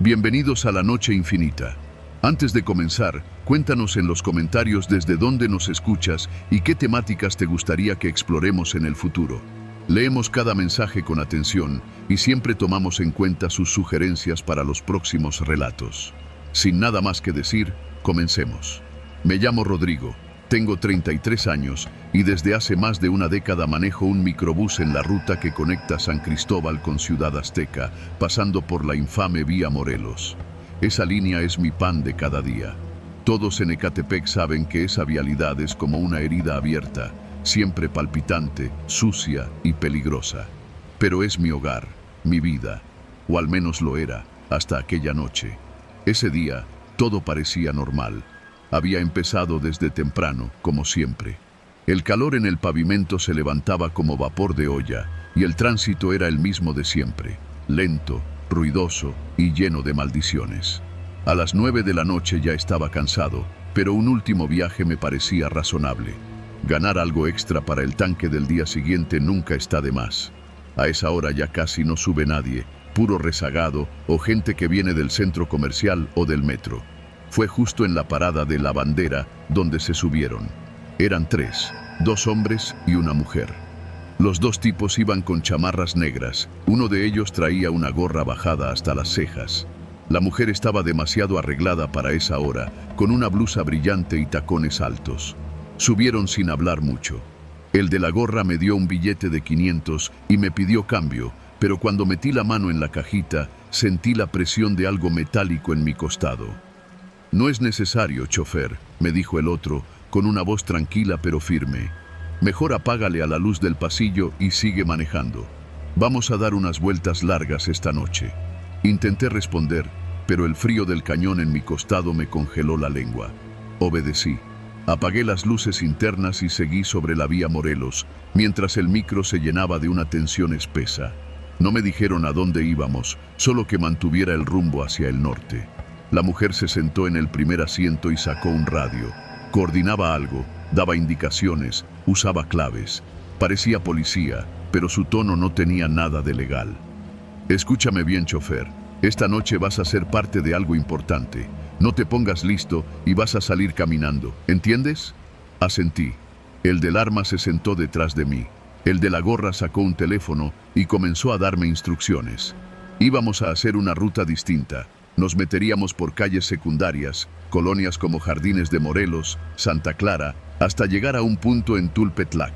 Bienvenidos a la Noche Infinita. Antes de comenzar, cuéntanos en los comentarios desde dónde nos escuchas y qué temáticas te gustaría que exploremos en el futuro. Leemos cada mensaje con atención y siempre tomamos en cuenta sus sugerencias para los próximos relatos. Sin nada más que decir, comencemos. Me llamo Rodrigo, tengo 33 años y desde hace más de una década manejo un microbús en la ruta que conecta San Cristóbal con Ciudad Azteca, pasando por la infame Vía Morelos. Esa línea es mi pan de cada día. Todos en Ecatepec saben que esa vialidad es como una herida abierta, siempre palpitante, sucia y peligrosa. Pero es mi hogar, mi vida, o al menos lo era, hasta aquella noche. Ese día, todo parecía normal. Había empezado desde temprano, como siempre. El calor en el pavimento se levantaba como vapor de olla, y el tránsito era el mismo de siempre, lento, ruidoso y lleno de maldiciones. A las 9 de la noche ya estaba cansado, pero un último viaje me parecía razonable. Ganar algo extra para el tanque del día siguiente nunca está de más. A esa hora ya casi no sube nadie, puro rezagado o gente que viene del centro comercial o del metro. Fue justo en la parada de La Bandera donde se subieron. Eran tres, 2 hombres y una mujer. Los 2 tipos iban con chamarras negras. Uno de ellos traía una gorra bajada hasta las cejas. La mujer estaba demasiado arreglada para esa hora, con una blusa brillante y tacones altos. Subieron sin hablar mucho. El de la gorra me dio un billete de 500 y me pidió cambio, pero cuando metí la mano en la cajita, sentí la presión de algo metálico en mi costado. «No es necesario, chofer», me dijo el otro, con una voz tranquila pero firme. «Mejor apágale a la luz del pasillo y sigue manejando. Vamos a dar unas vueltas largas esta noche». Intenté responder, pero el frío del cañón en mi costado me congeló la lengua. Obedecí. Apagué las luces internas y seguí sobre la Vía Morelos, mientras el micro se llenaba de una tensión espesa. No me dijeron a dónde íbamos, solo que mantuviera el rumbo hacia el norte. La mujer se sentó en el primer asiento y sacó un radio. Coordinaba algo, daba indicaciones, usaba claves. Parecía policía, pero su tono no tenía nada de legal. «Escúchame bien, chofer. Esta noche vas a ser parte de algo importante. No te pongas listo y vas a salir caminando. ¿Entiendes?» Asentí. El del arma se sentó detrás de mí. El de la gorra sacó un teléfono y comenzó a darme instrucciones. Íbamos a hacer una ruta distinta. Nos meteríamos por calles secundarias, colonias como Jardines de Morelos, Santa Clara, hasta llegar a un punto en Tulpetlac.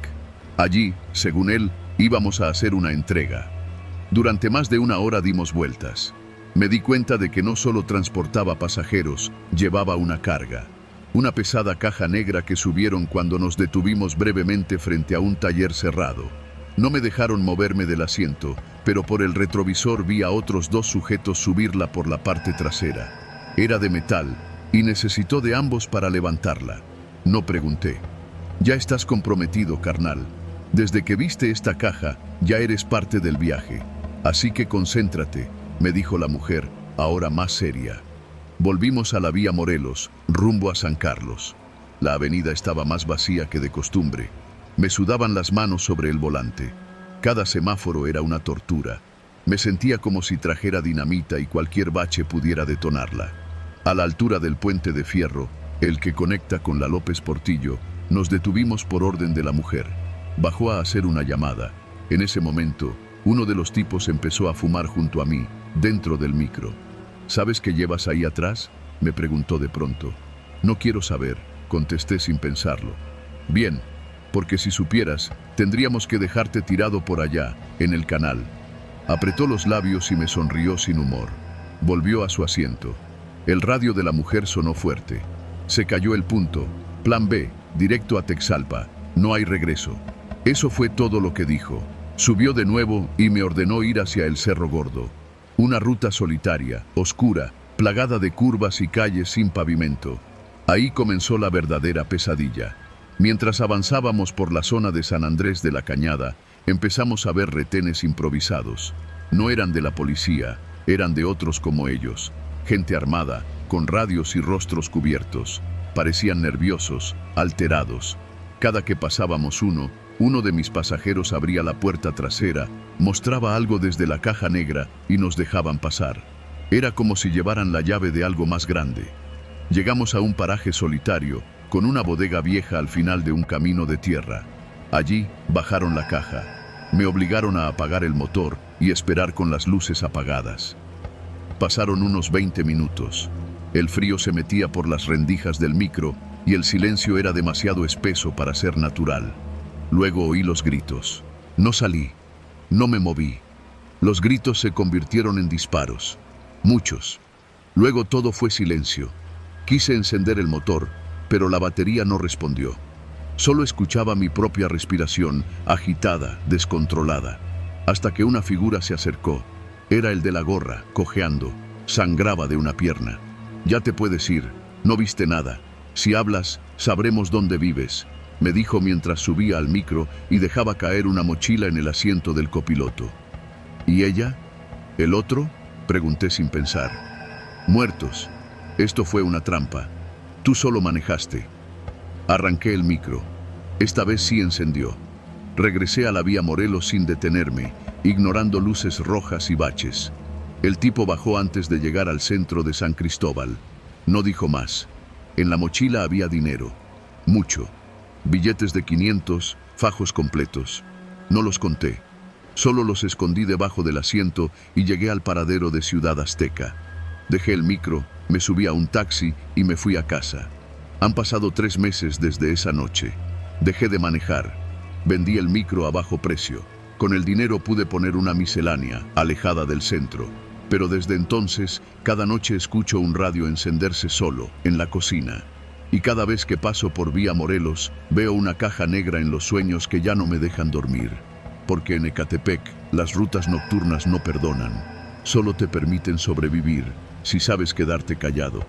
Allí, según él, íbamos a hacer una entrega. Durante más de una hora dimos vueltas. Me di cuenta de que no solo transportaba pasajeros, llevaba una carga. Una pesada caja negra que subieron cuando nos detuvimos brevemente frente a un taller cerrado. No me dejaron moverme del asiento, pero por el retrovisor vi a otros 2 sujetos subirla por la parte trasera. Era de metal y necesitó de ambos para levantarla. No pregunté. «Ya estás comprometido, carnal. Desde que viste esta caja, ya eres parte del viaje. Así que concéntrate», me dijo la mujer, ahora más seria. Volvimos a la Vía Morelos, rumbo a San Carlos. La avenida estaba más vacía que de costumbre. Me sudaban las manos sobre el volante. Cada semáforo era una tortura. Me sentía como si trajera dinamita y cualquier bache pudiera detonarla. A la altura del puente de fierro, el que conecta con la López Portillo, nos detuvimos por orden de la mujer. Bajó a hacer una llamada. En ese momento, uno de los tipos empezó a fumar junto a mí, dentro del micro. «¿Sabes qué llevas ahí atrás?», me preguntó de pronto. «No quiero saber», contesté sin pensarlo. «Bien, porque si supieras, tendríamos que dejarte tirado por allá, en el canal». Apretó los labios y me sonrió sin humor. Volvió a su asiento. El radio de la mujer sonó fuerte. Se cayó el punto. «Plan B, directo a Texalpa. No hay regreso». Eso fue todo lo que dijo. Subió de nuevo y me ordenó ir hacia el Cerro Gordo. Una ruta solitaria, oscura, plagada de curvas y calles sin pavimento. Ahí comenzó la verdadera pesadilla. Mientras avanzábamos por la zona de San Andrés de la Cañada, empezamos a ver retenes improvisados. No eran de la policía, eran de otros como ellos. Gente armada, con radios y rostros cubiertos. Parecían nerviosos, alterados. Cada que pasábamos uno de mis pasajeros abría la puerta trasera, mostraba algo desde la caja negra y nos dejaban pasar. Era como si llevaran la llave de algo más grande. Llegamos a un paraje solitario, con una bodega vieja al final de un camino de tierra. Allí bajaron la caja. Me obligaron a apagar el motor y esperar con las luces apagadas. Pasaron unos 20 minutos. El frío se metía por las rendijas del micro y el silencio era demasiado espeso para ser natural. Luego oí los gritos. No salí. No me moví. Los gritos se convirtieron en disparos. Muchos. Luego todo fue silencio. Quise encender el motor, pero la batería no respondió. Solo escuchaba mi propia respiración, agitada, descontrolada, hasta que una figura se acercó. Era el de la gorra, cojeando. Sangraba de una pierna. Ya te puedes ir. No viste nada. Si hablas, sabremos dónde vives, me dijo mientras subía al micro y dejaba caer una mochila en el asiento del copiloto. ¿Y ella? ¿El otro? Pregunté sin pensar. Muertos. Esto fue una trampa. Tú solo manejaste. Arranqué el micro. Esta vez sí encendió. Regresé a la vía Morelos sin detenerme, ignorando luces rojas y baches. El tipo bajó antes de llegar al centro de San Cristóbal. No dijo más. En la mochila había dinero. Mucho. Billetes de 500, fajos completos. No los conté. Solo los escondí debajo del asiento y llegué al paradero de Ciudad Azteca. Dejé el micro, me subí a un taxi y me fui a casa. Han pasado 3 meses desde esa noche. Dejé de manejar. Vendí el micro a bajo precio. Con el dinero pude poner una miscelánea, alejada del centro. Pero desde entonces, cada noche escucho un radio encenderse solo, en la cocina. Y cada vez que paso por vía Morelos, veo una caja negra en los sueños que ya no me dejan dormir. Porque en Ecatepec, las rutas nocturnas no perdonan. Solo te permiten sobrevivir, si sabes quedarte callado.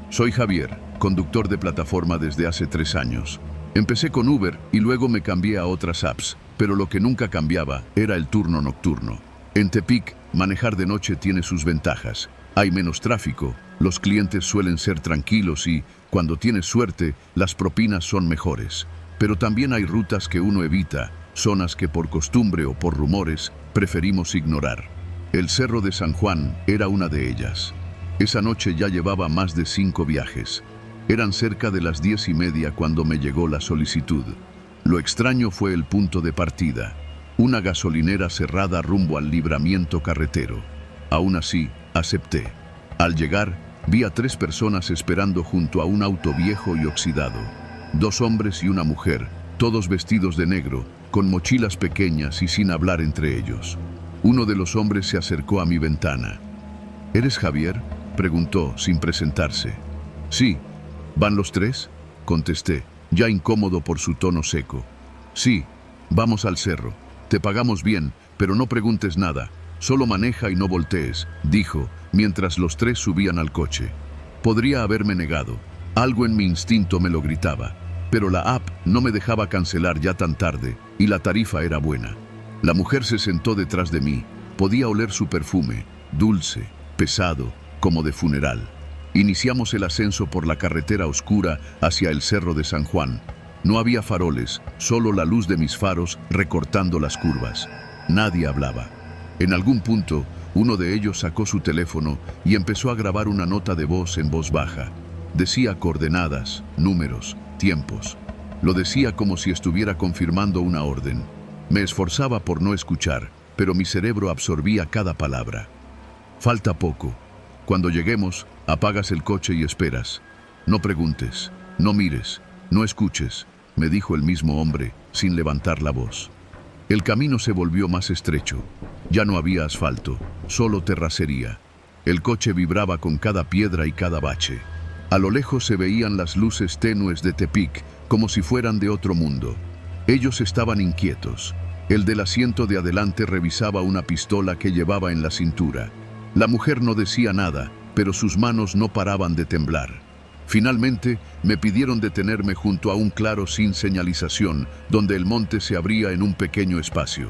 Soy Javier, conductor de plataforma desde hace 3 años. Empecé con Uber y luego me cambié a otras apps, pero lo que nunca cambiaba era el turno nocturno. En Tepic, manejar de noche tiene sus ventajas. Hay menos tráfico, los clientes suelen ser tranquilos y, cuando tienes suerte, las propinas son mejores. Pero también hay rutas que uno evita, zonas que por costumbre o por rumores preferimos ignorar. El Cerro de San Juan era una de ellas. Esa noche ya llevaba más de 5 viajes. Eran cerca de las 10:30 cuando me llegó la solicitud. Lo extraño fue el punto de partida, una gasolinera cerrada rumbo al libramiento carretero. Aún así, acepté. Al llegar, vi a 3 personas esperando junto a un auto viejo y oxidado. 2 hombres y una mujer, todos vestidos de negro, con mochilas pequeñas y sin hablar entre ellos. Uno de los hombres se acercó a mi ventana. ¿Eres Javier?, preguntó, sin presentarse. Sí. ¿Van los 3? Contesté, ya incómodo por su tono seco. Sí, vamos al cerro. Te pagamos bien, pero no preguntes nada. Solo maneja y no voltees, dijo, mientras los 3 subían al coche. Podría haberme negado. Algo en mi instinto me lo gritaba. Pero la app no me dejaba cancelar ya tan tarde, y la tarifa era buena. La mujer se sentó detrás de mí. Podía oler su perfume, dulce, pesado, como de funeral. Iniciamos el ascenso por la carretera oscura hacia el Cerro de San Juan. No había faroles, solo la luz de mis faros recortando las curvas. Nadie hablaba. En algún punto, uno de ellos sacó su teléfono y empezó a grabar una nota de voz en voz baja. Decía coordenadas, números, tiempos. Lo decía como si estuviera confirmando una orden. Me esforzaba por no escuchar, pero mi cerebro absorbía cada palabra. Falta poco. Cuando lleguemos, apagas el coche y esperas. No preguntes, no mires, no escuches, me dijo el mismo hombre, sin levantar la voz. El camino se volvió más estrecho. Ya no había asfalto, solo terracería. El coche vibraba con cada piedra y cada bache. A lo lejos se veían las luces tenues de Tepic, como si fueran de otro mundo. Ellos estaban inquietos. El del asiento de adelante revisaba una pistola que llevaba en la cintura. La mujer no decía nada, pero sus manos no paraban de temblar. Finalmente, me pidieron detenerme junto a un claro sin señalización, donde el monte se abría en un pequeño espacio.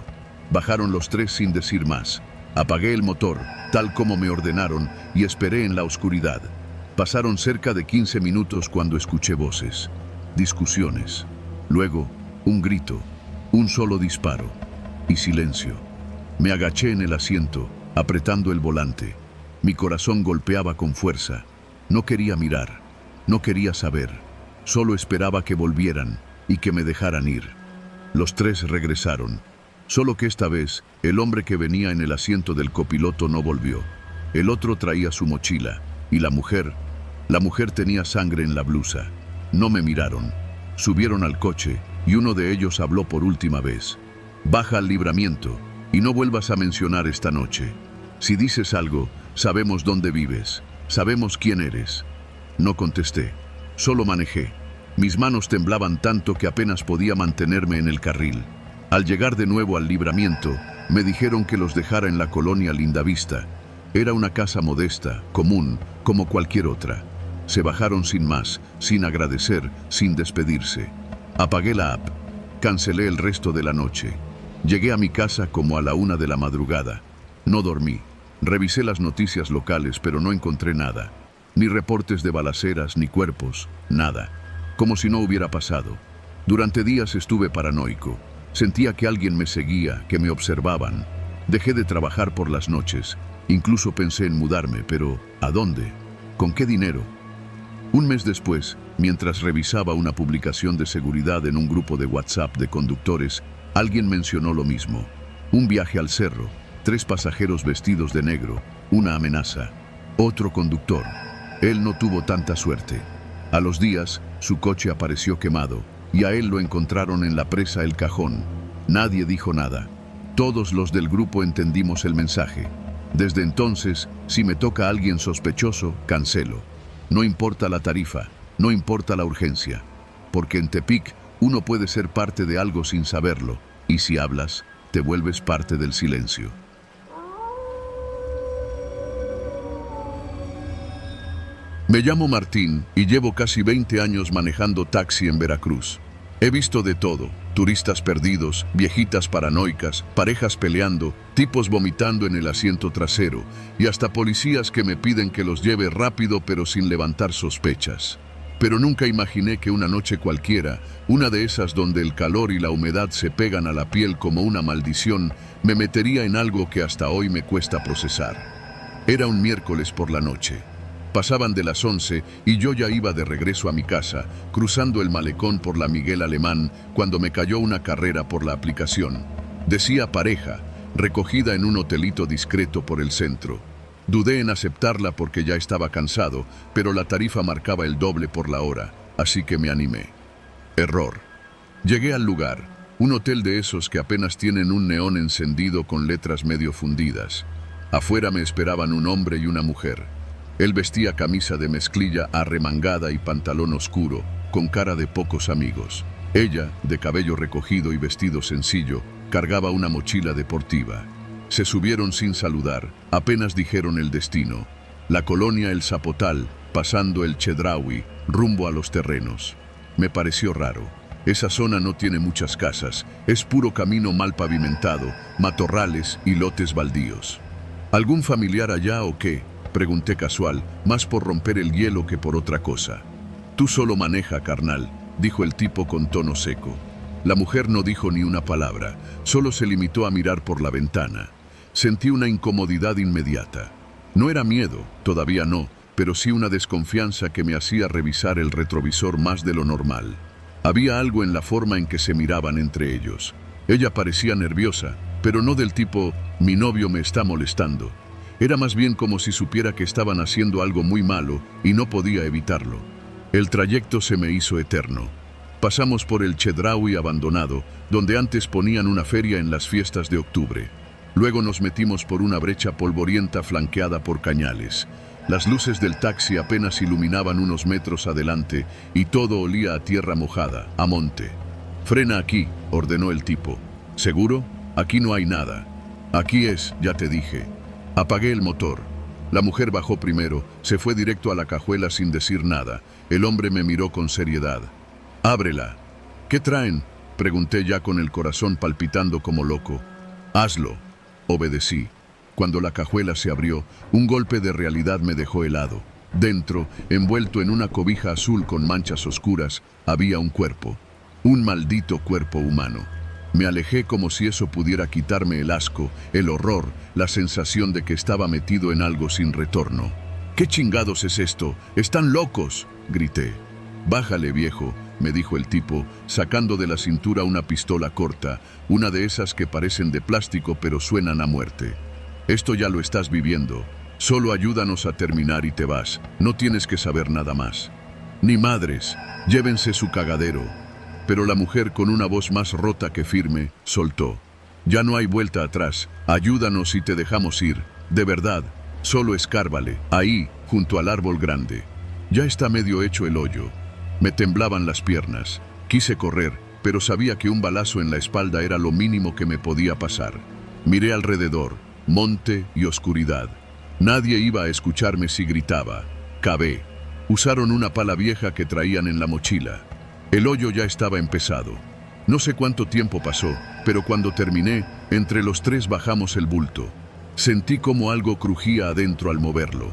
Bajaron los 3 sin decir más. Apagué el motor, tal como me ordenaron, y esperé en la oscuridad. Pasaron cerca de 15 minutos cuando escuché voces, discusiones. Luego, un grito, un solo disparo. y silencio. Me agaché en el asiento, apretando el volante. Mi corazón golpeaba con fuerza. No quería mirar, no quería saber. Solo esperaba que volvieran y que me dejaran ir. Los tres regresaron. Solo que esta vez, el hombre que venía en el asiento del copiloto no volvió. El otro traía su mochila, y la mujer tenía sangre en la blusa. No me miraron. Subieron al coche, y uno de ellos habló por última vez. Baja al libramiento, y no vuelvas a mencionar esta noche. Si dices algo, sabemos dónde vives, sabemos quién eres. No contesté, solo manejé. Mis manos temblaban tanto que apenas podía mantenerme en el carril. Al llegar de nuevo al libramiento, me dijeron que los dejara en la colonia Lindavista. Era una casa modesta, común, como cualquier otra. Se bajaron sin más, sin agradecer, sin despedirse. Apagué la app. Cancelé el resto de la noche. Llegué a mi casa como a la 1 de la madrugada. No dormí. Revisé las noticias locales, pero no encontré nada. Ni reportes de balaceras, ni cuerpos, nada. Como si no hubiera pasado. Durante días estuve paranoico. Sentía que alguien me seguía, que me observaban. Dejé de trabajar por las noches. Incluso pensé en mudarme, pero ¿a dónde? ¿Con qué dinero? Un mes después, mientras revisaba una publicación de seguridad en un grupo de WhatsApp de conductores, alguien mencionó lo mismo. Un viaje al cerro, 3 pasajeros vestidos de negro, una amenaza. Otro conductor. Él no tuvo tanta suerte. A los días, su coche apareció quemado, y a él lo encontraron en la presa El Cajón. Nadie dijo nada. Todos los del grupo entendimos el mensaje. Desde entonces, si me toca a alguien sospechoso, cancelo. No importa la tarifa, no importa la urgencia. Porque en Tepic, uno puede ser parte de algo sin saberlo, y si hablas, te vuelves parte del silencio. Me llamo Martín y llevo casi 20 años manejando taxi en Veracruz. He visto de todo: turistas perdidos, viejitas paranoicas, parejas peleando, tipos vomitando en el asiento trasero y hasta policías que me piden que los lleve rápido pero sin levantar sospechas. Pero nunca imaginé que una noche cualquiera, una de esas donde el calor y la humedad se pegan a la piel como una maldición, me metería en algo que hasta hoy me cuesta procesar. Era un miércoles por la noche. Pasaban de las 11 y yo ya iba de regreso a mi casa, cruzando el malecón por la Miguel Alemán, cuando me cayó una carrera por la aplicación. Decía pareja, recogida en un hotelito discreto por el centro. Dudé en aceptarla porque ya estaba cansado, pero la tarifa marcaba el doble por la hora, así que me animé. Error. Llegué al lugar, un hotel de esos que apenas tienen un neón encendido con letras medio fundidas. Afuera me esperaban un hombre y una mujer. Él vestía camisa de mezclilla arremangada y pantalón oscuro, con cara de pocos amigos. Ella, de cabello recogido y vestido sencillo, cargaba una mochila deportiva. Se subieron sin saludar, apenas dijeron el destino. La colonia El Zapotal, pasando el Chedraui, rumbo a los terrenos. Me pareció raro. Esa zona no tiene muchas casas, es puro camino mal pavimentado, matorrales y lotes baldíos. ¿Algún familiar allá o qué?, pregunté casual, más por romper el hielo que por otra cosa. Tú solo maneja, carnal, dijo el tipo con tono seco. La mujer no dijo ni una palabra, solo se limitó a mirar por la ventana. Sentí una incomodidad inmediata. No era miedo, todavía no, pero sí una desconfianza que me hacía revisar el retrovisor más de lo normal. Había algo en la forma en que se miraban entre ellos. Ella parecía nerviosa, pero no del tipo, mi novio me está molestando. Era más bien como si supiera que estaban haciendo algo muy malo y no podía evitarlo. El trayecto se me hizo eterno. Pasamos por el Chedraui abandonado, donde antes ponían una feria en las fiestas de octubre. Luego nos metimos por una brecha polvorienta flanqueada por cañales. Las luces del taxi apenas iluminaban unos metros adelante y todo olía a tierra mojada, a monte. «Frena aquí», ordenó el tipo. «¿Seguro? Aquí no hay nada». «Aquí es, ya te dije». Apagué el motor. La mujer bajó primero, se fue directo a la cajuela sin decir nada. El hombre me miró con seriedad. «Ábrela». «¿Qué traen?», pregunté ya con el corazón palpitando como loco. «Hazlo». Obedecí. Cuando la cajuela se abrió, un golpe de realidad me dejó helado. Dentro, envuelto en una cobija azul con manchas oscuras, había un cuerpo. Un maldito cuerpo humano. Me alejé como si eso pudiera quitarme el asco, el horror, la sensación de que estaba metido en algo sin retorno. ¿Qué chingados es esto? ¡Están locos!, grité. «Bájale, viejo», me dijo el tipo, sacando de la cintura una pistola corta, una de esas que parecen de plástico pero suenan a muerte. «Esto ya lo estás viviendo. Solo ayúdanos a terminar y te vas. No tienes que saber nada más». «Ni madres, llévense su cagadero». Pero la mujer, con una voz más rota que firme, soltó. «Ya no hay vuelta atrás. Ayúdanos y te dejamos ir. De verdad, solo escárvale, ahí, junto al árbol grande. Ya está medio hecho el hoyo». Me temblaban las piernas. Quise correr, pero sabía que un balazo en la espalda era lo mínimo que me podía pasar. Miré alrededor, monte y oscuridad. Nadie iba a escucharme si gritaba. Cavé. Usaron una pala vieja que traían en la mochila. El hoyo ya estaba empezado. No sé cuánto tiempo pasó, pero cuando terminé, entre los tres bajamos el bulto. Sentí como algo crujía adentro al moverlo.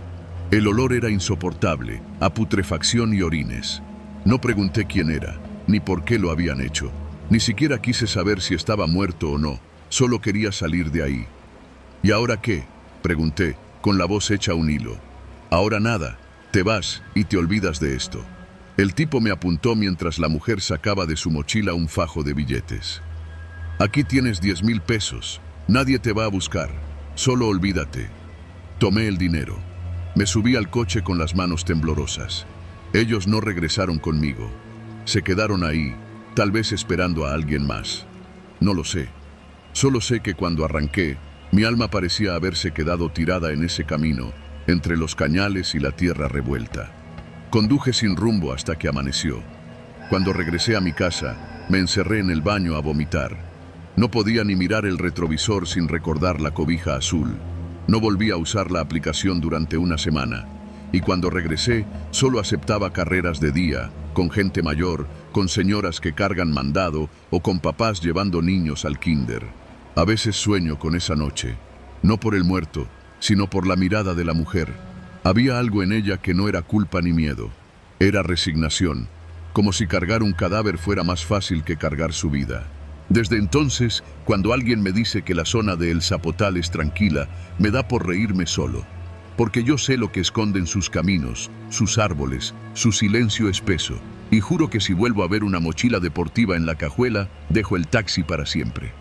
El olor era insoportable, a putrefacción y orines. No pregunté quién era, ni por qué lo habían hecho. Ni siquiera quise saber si estaba muerto o no. Solo quería salir de ahí. ¿Y ahora qué?, pregunté, con la voz hecha un hilo. «Ahora nada. Te vas y te olvidas de esto». El tipo me apuntó mientras la mujer sacaba de su mochila un fajo de billetes. «Aquí tienes 10,000 pesos. Nadie te va a buscar. Solo olvídate». Tomé el dinero. Me subí al coche con las manos temblorosas. Ellos no regresaron conmigo. Se quedaron ahí, tal vez esperando a alguien más. No lo sé. Solo sé que cuando arranqué, mi alma parecía haberse quedado tirada en ese camino, entre los cañales y la tierra revuelta. Conduje sin rumbo hasta que amaneció. Cuando regresé a mi casa, me encerré en el baño a vomitar. No podía ni mirar el retrovisor sin recordar la cobija azul. No volví a usar la aplicación durante una semana. Y cuando regresé, solo aceptaba carreras de día, con gente mayor, con señoras que cargan mandado o con papás llevando niños al kinder. A veces sueño con esa noche, no por el muerto, sino por la mirada de la mujer. Había algo en ella que no era culpa ni miedo. Era resignación, como si cargar un cadáver fuera más fácil que cargar su vida. Desde entonces, cuando alguien me dice que la zona de El Zapotal es tranquila, me da por reírme solo. Porque yo sé lo que esconden sus caminos, sus árboles, su silencio espeso, y juro que si vuelvo a ver una mochila deportiva en la cajuela, dejo el taxi para siempre.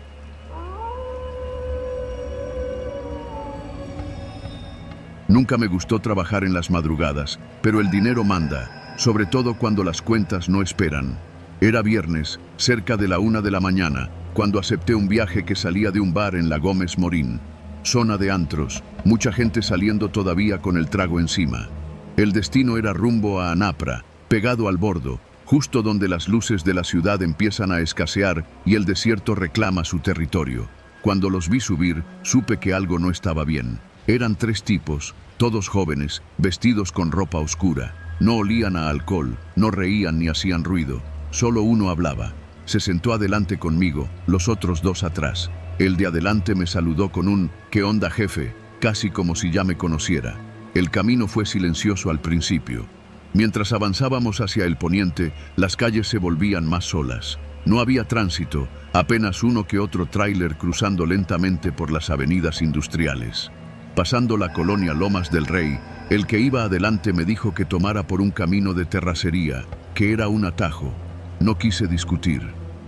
Nunca me gustó trabajar en las madrugadas, pero el dinero manda, sobre todo cuando las cuentas no esperan. Era viernes, cerca de la 1 de la mañana, cuando acepté un viaje que salía de un bar en la Gómez Morín. Zona de antros, mucha gente saliendo todavía con el trago encima. El destino era rumbo a Anapra, pegado al bordo, justo donde las luces de la ciudad empiezan a escasear y el desierto reclama su territorio. Cuando los vi subir, supe que algo no estaba bien. Eran 3 tipos, todos jóvenes, vestidos con ropa oscura. No olían a alcohol, no reían ni hacían ruido. Solo uno hablaba. Se sentó adelante conmigo, los otros 2 atrás. El de adelante me saludó con un «¿Qué onda, jefe?», casi como si ya me conociera. El camino fue silencioso al principio. Mientras avanzábamos hacia el poniente, las calles se volvían más solas. No había tránsito, apenas uno que otro tráiler cruzando lentamente por las avenidas industriales. Pasando la colonia Lomas del Rey, el que iba adelante me dijo que tomara por un camino de terracería, que era un atajo. No quise discutir.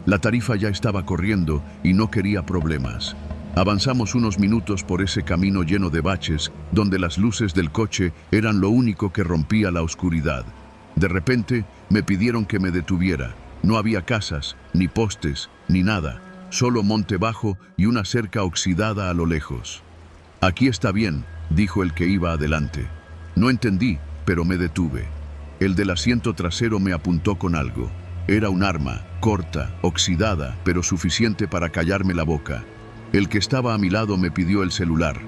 La tarifa ya estaba corriendo y no quería problemas. Avanzamos unos minutos por ese camino lleno de baches, donde las luces del coche eran lo único que rompía la oscuridad. De repente, me pidieron que me detuviera. No había casas, ni postes, ni nada. Solo monte bajo y una cerca oxidada a lo lejos. «Aquí está bien», dijo el que iba adelante. No entendí, pero me detuve. El del asiento trasero me apuntó con algo. Era un arma, corta, oxidada, pero suficiente para callarme la boca. El que estaba a mi lado me pidió el celular.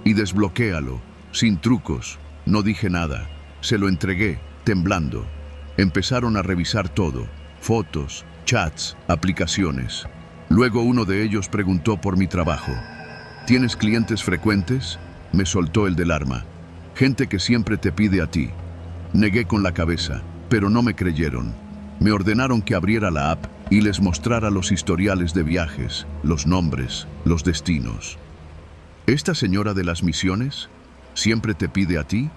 «Y desbloquéalo, sin trucos». No dije nada. Se lo entregué, temblando. Empezaron a revisar todo. Fotos, chats, aplicaciones. Luego uno de ellos preguntó por mi trabajo. «¿Tienes clientes frecuentes?», me soltó el del arma. «Gente que siempre te pide a ti». Negué con la cabeza, pero no me creyeron. Me ordenaron que abriera la app y les mostrara los historiales de viajes, los nombres, los destinos. ¿Esta señora de las misiones siempre te pide a ti?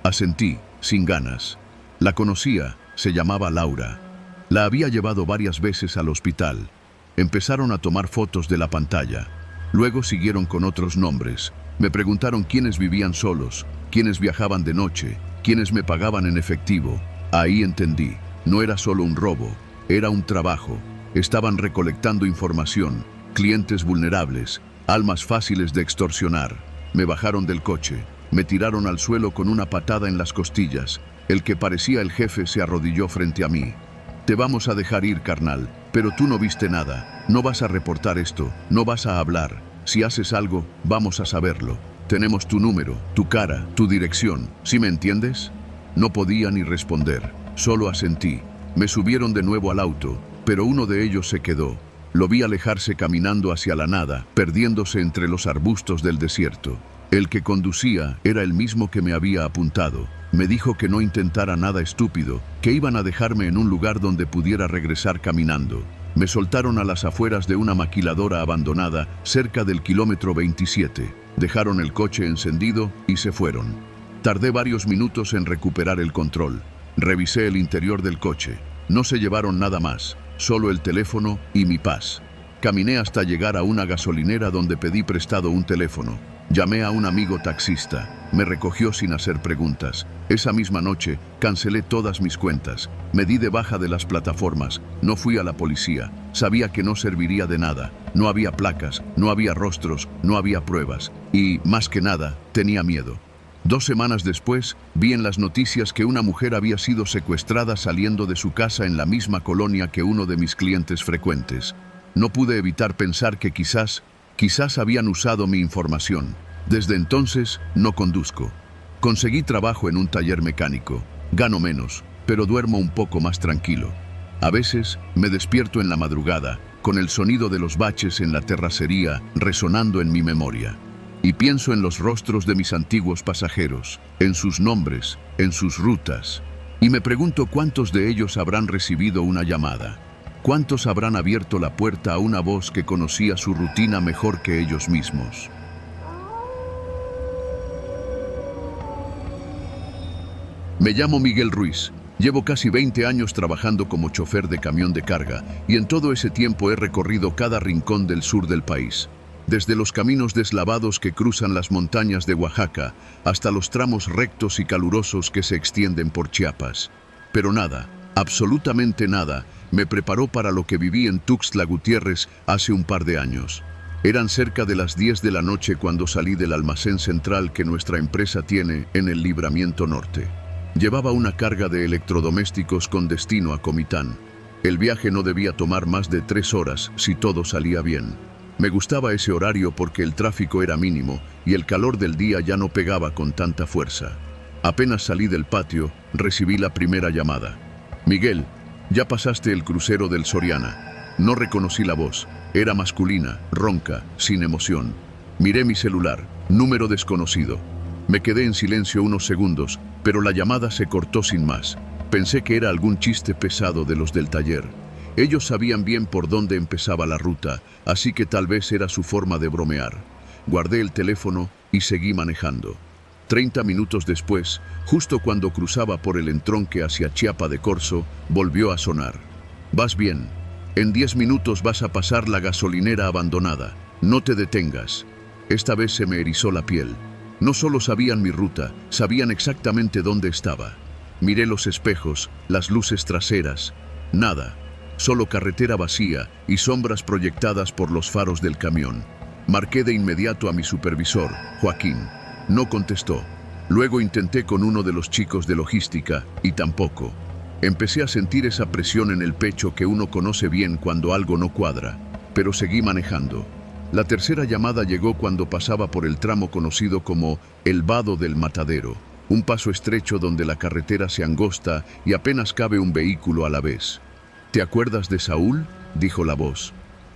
Asentí, sin ganas. La conocía, se llamaba Laura. La había llevado varias veces al hospital. Empezaron a tomar fotos de la pantalla. Luego siguieron con otros nombres. Me preguntaron quiénes vivían solos, quiénes viajaban de noche, quiénes me pagaban en efectivo. Ahí entendí, no era solo un robo, era un trabajo. Estaban recolectando información, clientes vulnerables, almas fáciles de extorsionar. Me bajaron del coche, me tiraron al suelo con una patada en las costillas. El que parecía el jefe se arrodilló frente a mí. Te vamos a dejar ir, carnal, pero tú no viste nada. No vas a reportar esto, no vas a hablar. Si haces algo, vamos a saberlo. Tenemos tu número, tu cara, tu dirección. ¿Sí me entiendes? No podía ni responder, solo asentí. Me subieron de nuevo al auto, pero uno de ellos se quedó. Lo vi alejarse caminando hacia la nada, perdiéndose entre los arbustos del desierto. El que conducía era el mismo que me había apuntado. Me dijo que no intentara nada estúpido, que iban a dejarme en un lugar donde pudiera regresar caminando. Me soltaron a las afueras de una maquiladora abandonada, cerca del kilómetro 27. Dejaron el coche encendido y se fueron. Tardé varios minutos en recuperar el control. Revisé el interior del coche. No se llevaron nada más, solo el teléfono y mi paz. Caminé hasta llegar a una gasolinera donde pedí prestado un teléfono. Llamé a un amigo taxista. Me recogió sin hacer preguntas. Esa misma noche cancelé todas mis cuentas. Me di de baja de las plataformas. No fui a la policía. Sabía que no serviría de nada. No había placas, no había rostros, no había pruebas. Y, más que nada, tenía miedo. 2 semanas después, vi en las noticias que una mujer había sido secuestrada saliendo de su casa en la misma colonia que uno de mis clientes frecuentes. No pude evitar pensar que quizás habían usado mi información. Desde entonces, no conduzco. Conseguí trabajo en un taller mecánico. Gano menos, pero duermo un poco más tranquilo. A veces, me despierto en la madrugada, con el sonido de los baches en la terracería resonando en mi memoria. Y pienso en los rostros de mis antiguos pasajeros, en sus nombres, en sus rutas. Y me pregunto cuántos de ellos habrán recibido una llamada. ¿Cuántos habrán abierto la puerta a una voz que conocía su rutina mejor que ellos mismos? Me llamo Miguel Ruiz. Llevo casi 20 años trabajando como chofer de camión de carga y en todo ese tiempo he recorrido cada rincón del sur del país. Desde los caminos deslavados que cruzan las montañas de Oaxaca hasta los tramos rectos y calurosos que se extienden por Chiapas. Pero nada, absolutamente nada, me preparó para lo que viví en Tuxtla Gutiérrez hace un par de años. Eran cerca de las 10 de la noche cuando salí del almacén central que nuestra empresa tiene en el Libramiento Norte. Llevaba una carga de electrodomésticos con destino a Comitán. El viaje no debía tomar más de 3 horas si todo salía bien. Me gustaba ese horario porque el tráfico era mínimo y el calor del día ya no pegaba con tanta fuerza. Apenas salí del patio, recibí la primera llamada. Miguel, ya pasaste el crucero del Soriana. No reconocí la voz. Era masculina, ronca, sin emoción. Miré mi celular, número desconocido. Me quedé en silencio unos segundos, pero la llamada se cortó sin más. Pensé que era algún chiste pesado de los del taller. Ellos sabían bien por dónde empezaba la ruta, así que tal vez era su forma de bromear. Guardé el teléfono y seguí manejando. 30 minutos después, justo cuando cruzaba por el entronque hacia Chiapa de Corzo, volvió a sonar. Vas bien. En 10 minutos vas a pasar la gasolinera abandonada. No te detengas. Esta vez se me erizó la piel. No solo sabían mi ruta, sabían exactamente dónde estaba. Miré los espejos, las luces traseras. Nada. Solo carretera vacía y sombras proyectadas por los faros del camión. Marqué de inmediato a mi supervisor, Joaquín. No contestó. Luego intenté con uno de los chicos de logística y tampoco. Empecé a sentir esa presión en el pecho que uno conoce bien cuando algo no cuadra, pero seguí manejando. La tercera llamada llegó cuando pasaba por el tramo conocido como el Vado del Matadero, un paso estrecho donde la carretera se angosta y apenas cabe un vehículo a la vez. ¿Te acuerdas de Saúl?, dijo la voz.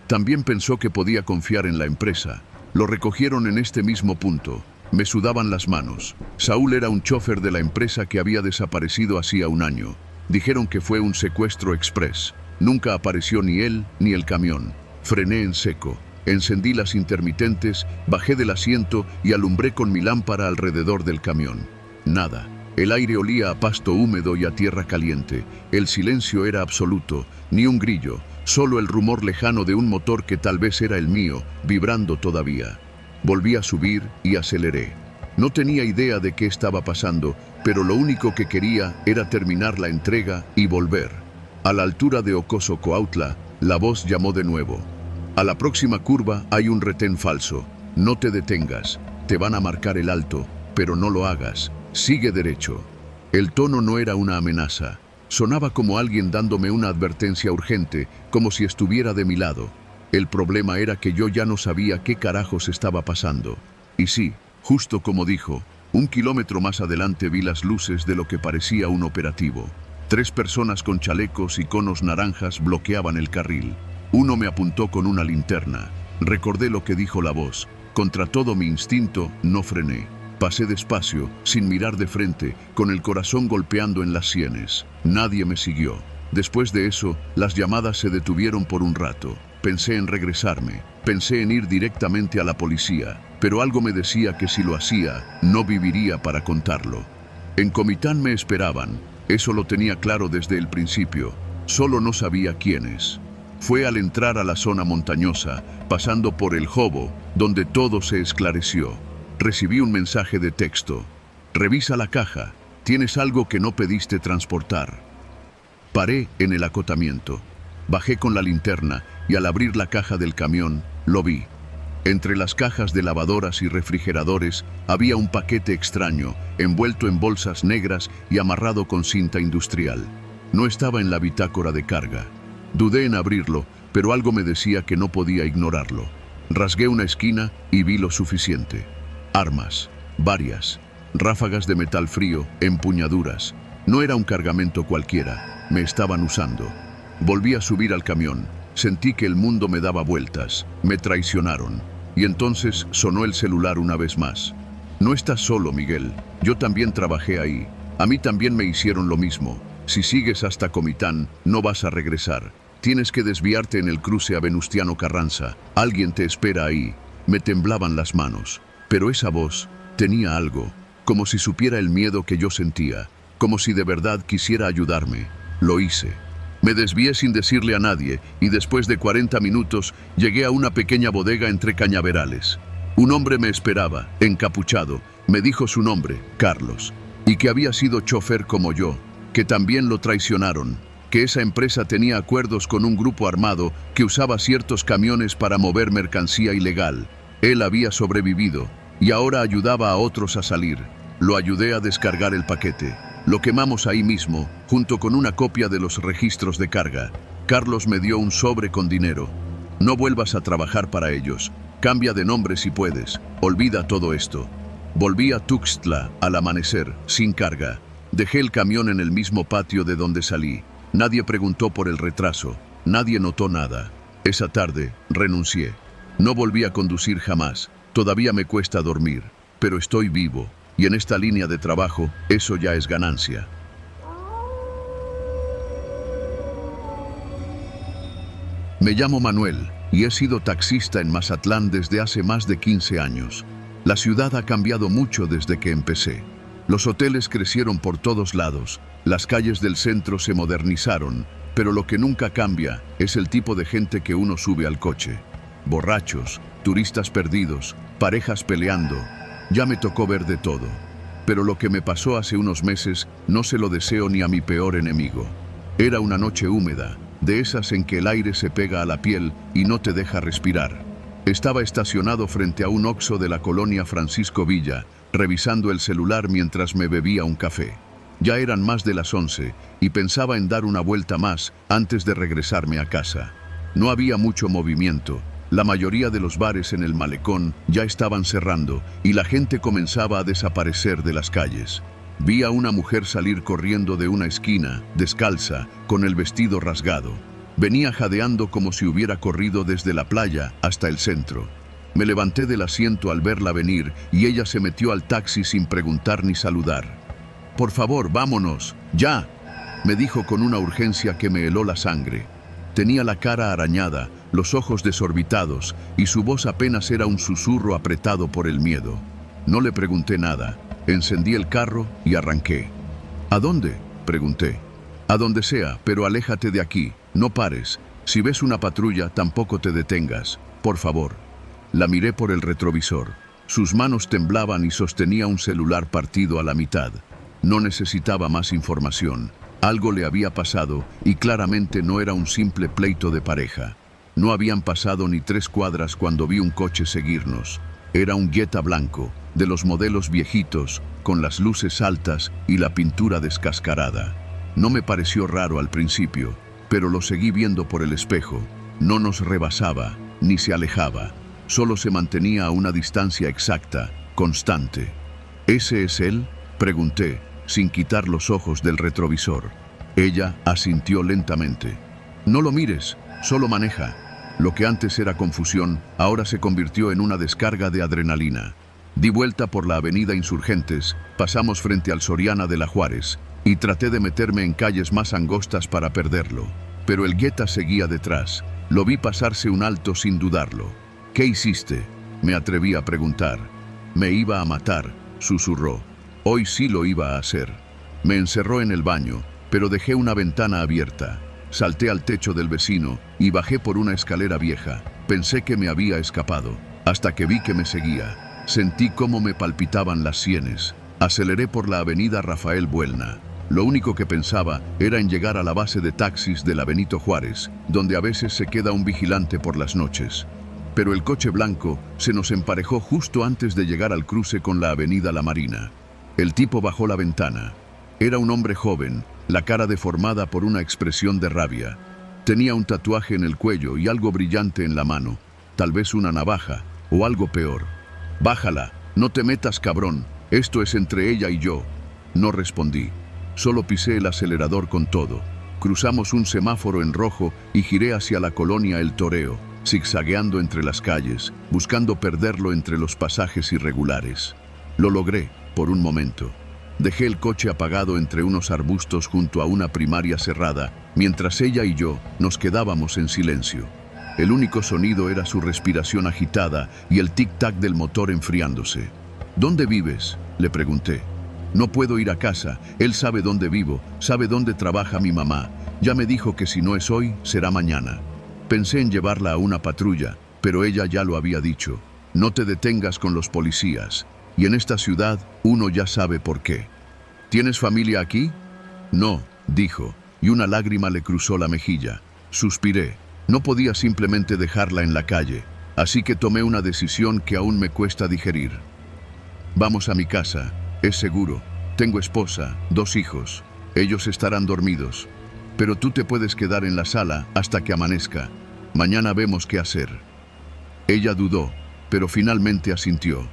También pensó que podía confiar en la empresa. Lo recogieron en este mismo punto. Me sudaban las manos. Saúl era un chofer de la empresa que había desaparecido hacía un año. Dijeron que fue un secuestro express. Nunca apareció ni él ni el camión. Frené en seco. Encendí las intermitentes, bajé del asiento y alumbré con mi lámpara alrededor del camión. Nada. El aire olía a pasto húmedo y a tierra caliente. El silencio era absoluto, ni un grillo, solo el rumor lejano de un motor que tal vez era el mío, vibrando todavía. Volví a subir y aceleré. No tenía idea de qué estaba pasando, pero lo único que quería era terminar la entrega y volver. A la altura de Ocoso Coautla, la voz llamó de nuevo. A la próxima curva hay un retén falso. No te detengas. Te van a marcar el alto, pero no lo hagas. Sigue derecho. El tono no era una amenaza. Sonaba como alguien dándome una advertencia urgente, como si estuviera de mi lado. El problema era que yo ya no sabía qué carajos estaba pasando. Y sí, justo como dijo, 1 kilómetro más adelante vi las luces de lo que parecía un operativo. 3 personas con chalecos y conos naranjas bloqueaban el carril. Uno me apuntó con una linterna. Recordé lo que dijo la voz. Contra todo mi instinto, no frené. Pasé despacio, sin mirar de frente, con el corazón golpeando en las sienes. Nadie me siguió. Después de eso, las llamadas se detuvieron por un rato. Pensé en regresarme. Pensé en ir directamente a la policía. Pero algo me decía que si lo hacía, no viviría para contarlo. En Comitán me esperaban. Eso lo tenía claro desde el principio. Solo no sabía quiénes. Fue al entrar a la zona montañosa, pasando por el Jobo, donde todo se esclareció. Recibí un mensaje de texto. Revisa la caja. Tienes algo que no pediste transportar. Paré en el acotamiento. Bajé con la linterna y al abrir la caja del camión, lo vi. Entre las cajas de lavadoras y refrigeradores había un paquete extraño, envuelto en bolsas negras y amarrado con cinta industrial. No estaba en la bitácora de carga. Dudé en abrirlo, pero algo me decía que no podía ignorarlo. Rasgué una esquina y vi lo suficiente. Armas, varias, ráfagas de metal frío, empuñaduras. No era un cargamento cualquiera, me estaban usando. Volví a subir al camión. Sentí que el mundo me daba vueltas. Me traicionaron. Y entonces sonó el celular una vez más. No estás solo, Miguel. Yo también trabajé ahí. A mí también me hicieron lo mismo. Si sigues hasta Comitán, no vas a regresar. Tienes que desviarte en el cruce a Venustiano Carranza. Alguien te espera ahí. Me temblaban las manos. Pero esa voz tenía algo, como si supiera el miedo que yo sentía, como si de verdad quisiera ayudarme. Lo hice. Me desvié sin decirle a nadie y después de 40 minutos llegué a una pequeña bodega entre cañaverales. Un hombre me esperaba, encapuchado. Me dijo su nombre, Carlos, y que había sido chofer como yo, que también lo traicionaron, que esa empresa tenía acuerdos con un grupo armado que usaba ciertos camiones para mover mercancía ilegal. Él había sobrevivido y ahora ayudaba a otros a salir. Lo ayudé a descargar el paquete. Lo quemamos ahí mismo, junto con una copia de los registros de carga. Carlos me dio un sobre con dinero. No vuelvas a trabajar para ellos. Cambia de nombre si puedes. Olvida todo esto. Volví a Tuxtla al amanecer, sin carga. Dejé el camión en el mismo patio de donde salí. Nadie preguntó por el retraso. Nadie notó nada. Esa tarde, renuncié. No volví a conducir jamás. Todavía me cuesta dormir, pero estoy vivo. Y en esta línea de trabajo, eso ya es ganancia. Me llamo Manuel y he sido taxista en Mazatlán desde hace más de 15 años. La ciudad ha cambiado mucho desde que empecé. Los hoteles crecieron por todos lados, las calles del centro se modernizaron, pero lo que nunca cambia es el tipo de gente que uno sube al coche. Borrachos, turistas perdidos, parejas peleando. Ya me tocó ver de todo. Pero lo que me pasó hace unos meses no se lo deseo ni a mi peor enemigo. Era una noche húmeda, de esas en que el aire se pega a la piel y no te deja respirar. Estaba estacionado frente a un Oxxo de la colonia Francisco Villa, revisando el celular mientras me bebía un café. Ya eran más de las 11 y pensaba en dar una vuelta más antes de regresarme a casa. No había mucho movimiento. La mayoría de los bares en el malecón ya estaban cerrando y la gente comenzaba a desaparecer de las calles. Vi a una mujer salir corriendo de una esquina, descalza, con el vestido rasgado. Venía jadeando como si hubiera corrido desde la playa hasta el centro. Me levanté del asiento al verla venir y ella se metió al taxi sin preguntar ni saludar. «Por favor, vámonos, ya», me dijo con una urgencia que me heló la sangre. Tenía la cara arañada, los ojos desorbitados, y su voz apenas era un susurro apretado por el miedo. No le pregunté nada. Encendí el carro y arranqué. ¿A dónde?, pregunté. A donde sea, pero aléjate de aquí. No pares. Si ves una patrulla, tampoco te detengas. Por favor. La miré por el retrovisor. Sus manos temblaban y sostenía un celular partido a la mitad. No necesitaba más información. Algo le había pasado y claramente no era un simple pleito de pareja. No habían pasado ni 3 cuadras cuando vi un coche seguirnos. Era un Jetta blanco, de los modelos viejitos, con las luces altas y la pintura descascarada. No me pareció raro al principio, pero lo seguí viendo por el espejo. No nos rebasaba, ni se alejaba. Solo se mantenía a una distancia exacta, constante. ¿Ese es él?, pregunté, sin quitar los ojos del retrovisor. Ella asintió lentamente. No lo mires, solo maneja. Lo que antes era confusión, ahora se convirtió en una descarga de adrenalina. Di vuelta por la avenida Insurgentes, pasamos frente al Soriana de la Juárez, y traté de meterme en calles más angostas para perderlo. Pero el Jetta seguía detrás. Lo vi pasarse un alto sin dudarlo. ¿Qué hiciste?, me atreví a preguntar. Me iba a matar, susurró. Hoy sí lo iba a hacer. Me encerró en el baño, pero dejé una ventana abierta. Salté al techo del vecino y bajé por una escalera vieja. Pensé que me había escapado, hasta que vi que me seguía. Sentí cómo me palpitaban las sienes. Aceleré por la avenida Rafael Buelna. Lo único que pensaba era en llegar a la base de taxis de la Benito Juárez, donde a veces se queda un vigilante por las noches. Pero el coche blanco se nos emparejó justo antes de llegar al cruce con la avenida La Marina. El tipo bajó la ventana. Era un hombre joven, la cara deformada por una expresión de rabia. Tenía un tatuaje en el cuello y algo brillante en la mano, tal vez una navaja o algo peor. «Bájala, no te metas, cabrón, esto es entre ella y yo». No respondí, solo pisé el acelerador con todo. Cruzamos un semáforo en rojo y giré hacia la colonia El Toreo, zigzagueando entre las calles, buscando perderlo entre los pasajes irregulares. Lo logré, por un momento. Dejé el coche apagado entre unos arbustos junto a una primaria cerrada, mientras ella y yo nos quedábamos en silencio. El único sonido era su respiración agitada y el tic-tac del motor enfriándose. «¿Dónde vives?», le pregunté. «No puedo ir a casa, él sabe dónde vivo, sabe dónde trabaja mi mamá. Ya me dijo que si no es hoy, será mañana». Pensé en llevarla a una patrulla, pero ella ya lo había dicho. «No te detengas con los policías. Y en esta ciudad, uno ya sabe por qué». «¿Tienes familia aquí?». «No», dijo, y una lágrima le cruzó la mejilla. Suspiré. No podía simplemente dejarla en la calle, así que tomé una decisión que aún me cuesta digerir. «Vamos a mi casa, es seguro. Tengo esposa, 2 hijos. Ellos estarán dormidos. Pero tú te puedes quedar en la sala hasta que amanezca. Mañana vemos qué hacer». Ella dudó, pero finalmente asintió.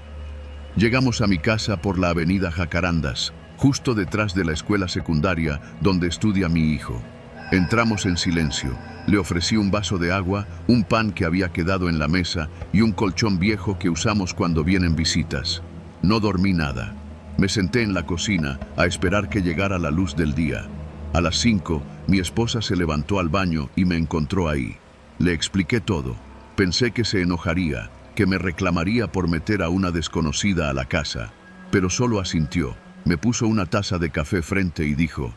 Llegamos a mi casa por la avenida Jacarandas, justo detrás de la escuela secundaria donde estudia mi hijo. Entramos en silencio. Le ofrecí un vaso de agua, un pan que había quedado en la mesa y un colchón viejo que usamos cuando vienen visitas. No dormí nada. Me senté en la cocina a esperar que llegara la luz del día. A las 5, mi esposa se levantó al baño y me encontró ahí. Le expliqué todo. Pensé que se enojaría, que me reclamaría por meter a una desconocida a la casa, pero solo asintió. Me puso una taza de café frente y dijo: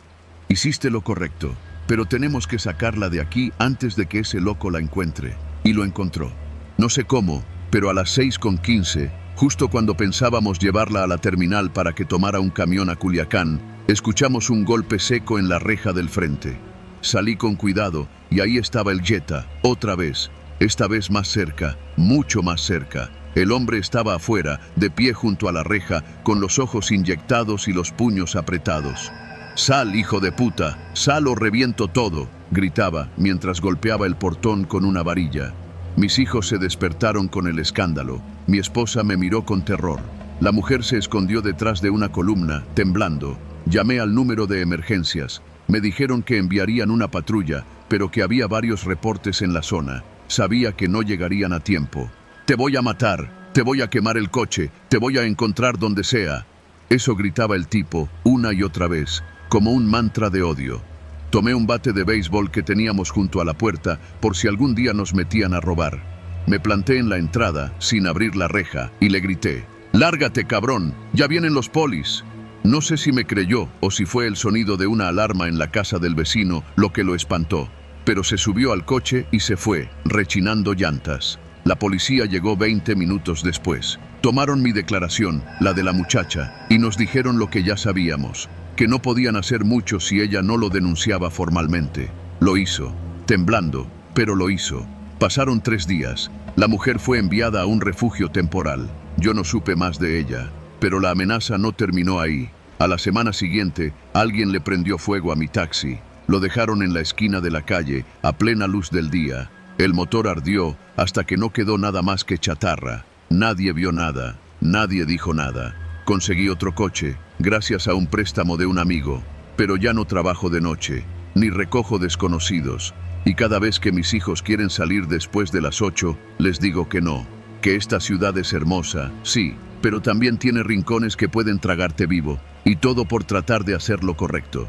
«Hiciste lo correcto, pero tenemos que sacarla de aquí antes de que ese loco la encuentre». Y lo encontró. No sé cómo, pero a las 6:15, justo cuando pensábamos llevarla a la terminal para que tomara un camión a Culiacán, escuchamos un golpe seco en la reja del frente. Salí con cuidado y ahí estaba el Jetta, otra vez, esta vez más cerca, mucho más cerca. El hombre estaba afuera, de pie junto a la reja, con los ojos inyectados y los puños apretados. «Sal, hijo de puta, sal o reviento todo», gritaba mientras golpeaba el portón con una varilla. Mis hijos se despertaron con el escándalo. Mi esposa me miró con terror. La mujer se escondió detrás de una columna, temblando. Llamé al número de emergencias. Me dijeron que enviarían una patrulla, pero que había varios reportes en la zona. Sabía que no llegarían a tiempo. «Te voy a matar, te voy a quemar el coche, te voy a encontrar donde sea». Eso gritaba el tipo, una y otra vez, como un mantra de odio. Tomé un bate de béisbol que teníamos junto a la puerta por si algún día nos metían a robar. Me planté en la entrada, sin abrir la reja, y le grité: «¡Lárgate, cabrón! ¡Ya vienen los polis!». No sé si me creyó o si fue el sonido de una alarma en la casa del vecino lo que lo espantó, pero se subió al coche y se fue, rechinando llantas. La policía llegó 20 minutos después. Tomaron mi declaración, la de la muchacha, y nos dijeron lo que ya sabíamos, que no podían hacer mucho si ella no lo denunciaba formalmente. Lo hizo, temblando, pero lo hizo. Pasaron 3 días. La mujer fue enviada a un refugio temporal. Yo no supe más de ella, pero la amenaza no terminó ahí. A la semana siguiente, alguien le prendió fuego a mi taxi. Lo dejaron en la esquina de la calle, a plena luz del día. El motor ardió hasta que no quedó nada más que chatarra. Nadie vio nada, nadie dijo nada. Conseguí otro coche, gracias a un préstamo de un amigo, pero ya no trabajo de noche, ni recojo desconocidos. Y cada vez que mis hijos quieren salir después de las 8, les digo que no, que esta ciudad es hermosa, sí, pero también tiene rincones que pueden tragarte vivo, y todo por tratar de hacer lo correcto.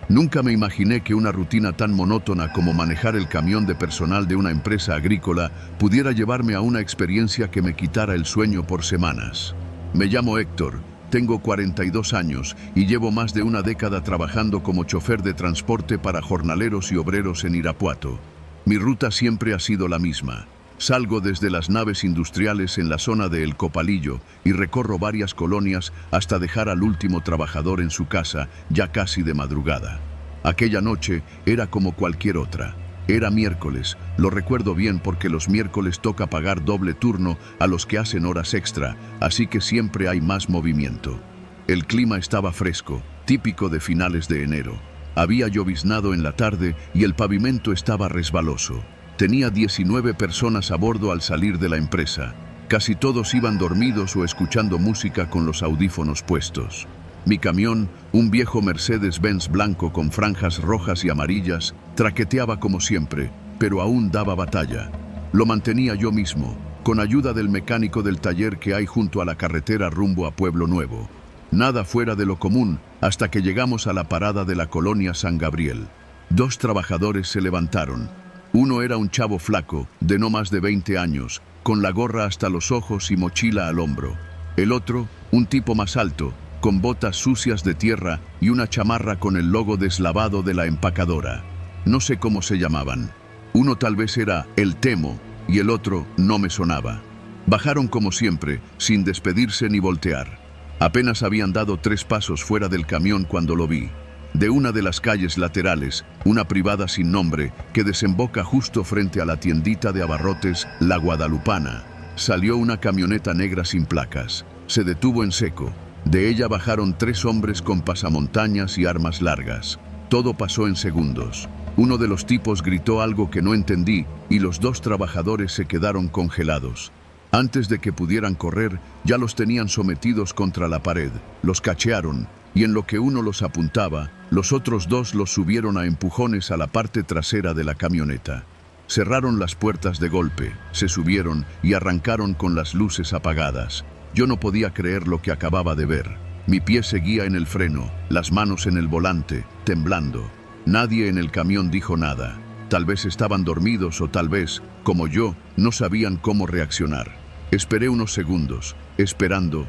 Nunca me imaginé que una rutina tan monótona como manejar el camión de personal de una empresa agrícola pudiera llevarme a una experiencia que me quitara el sueño por semanas. Me llamo Héctor, tengo 42 años y llevo más de una década trabajando como chofer de transporte para jornaleros y obreros en Irapuato. Mi ruta siempre ha sido la misma. Salgo desde las naves industriales en la zona de El Copalillo y recorro varias colonias hasta dejar al último trabajador en su casa, ya casi de madrugada. Aquella noche era como cualquier otra. Era miércoles, lo recuerdo bien porque los miércoles toca pagar doble turno a los que hacen horas extra, así que siempre hay más movimiento. El clima estaba fresco, típico de finales de enero. Había lloviznado en la tarde y el pavimento estaba resbaloso. Tenía 19 personas a bordo al salir de la empresa. Casi todos iban dormidos o escuchando música con los audífonos puestos. Mi camión, un viejo Mercedes-Benz blanco con franjas rojas y amarillas, traqueteaba como siempre, pero aún daba batalla. Lo mantenía yo mismo, con ayuda del mecánico del taller que hay junto a la carretera rumbo a Pueblo Nuevo. Nada fuera de lo común hasta que llegamos a la parada de la colonia San Gabriel. 2 trabajadores se levantaron. Uno era un chavo flaco, de no más de 20 años, con la gorra hasta los ojos y mochila al hombro. El otro, un tipo más alto, con botas sucias de tierra y una chamarra con el logo deslavado de la empacadora. No sé cómo se llamaban. Uno tal vez era el Temo y el otro no me sonaba. Bajaron como siempre, sin despedirse ni voltear. Apenas habían dado 3 pasos fuera del camión cuando lo vi. De una de las calles laterales, una privada sin nombre, que desemboca justo frente a la tiendita de abarrotes La Guadalupana, salió una camioneta negra sin placas. Se detuvo en seco. De ella bajaron 3 hombres con pasamontañas y armas largas. Todo pasó en segundos. Uno de los tipos gritó algo que no entendí y los 2 trabajadores se quedaron congelados. Antes de que pudieran correr, ya los tenían sometidos contra la pared. Los cachearon y en lo que uno los apuntaba, los otros 2 los subieron a empujones a la parte trasera de la camioneta. Cerraron las puertas de golpe, se subieron y arrancaron con las luces apagadas. Yo no podía creer lo que acababa de ver. Mi pie seguía en el freno, las manos en el volante, temblando. Nadie en el camión dijo nada. Tal vez estaban dormidos o tal vez, como yo, no sabían cómo reaccionar. Esperé unos segundos, esperando,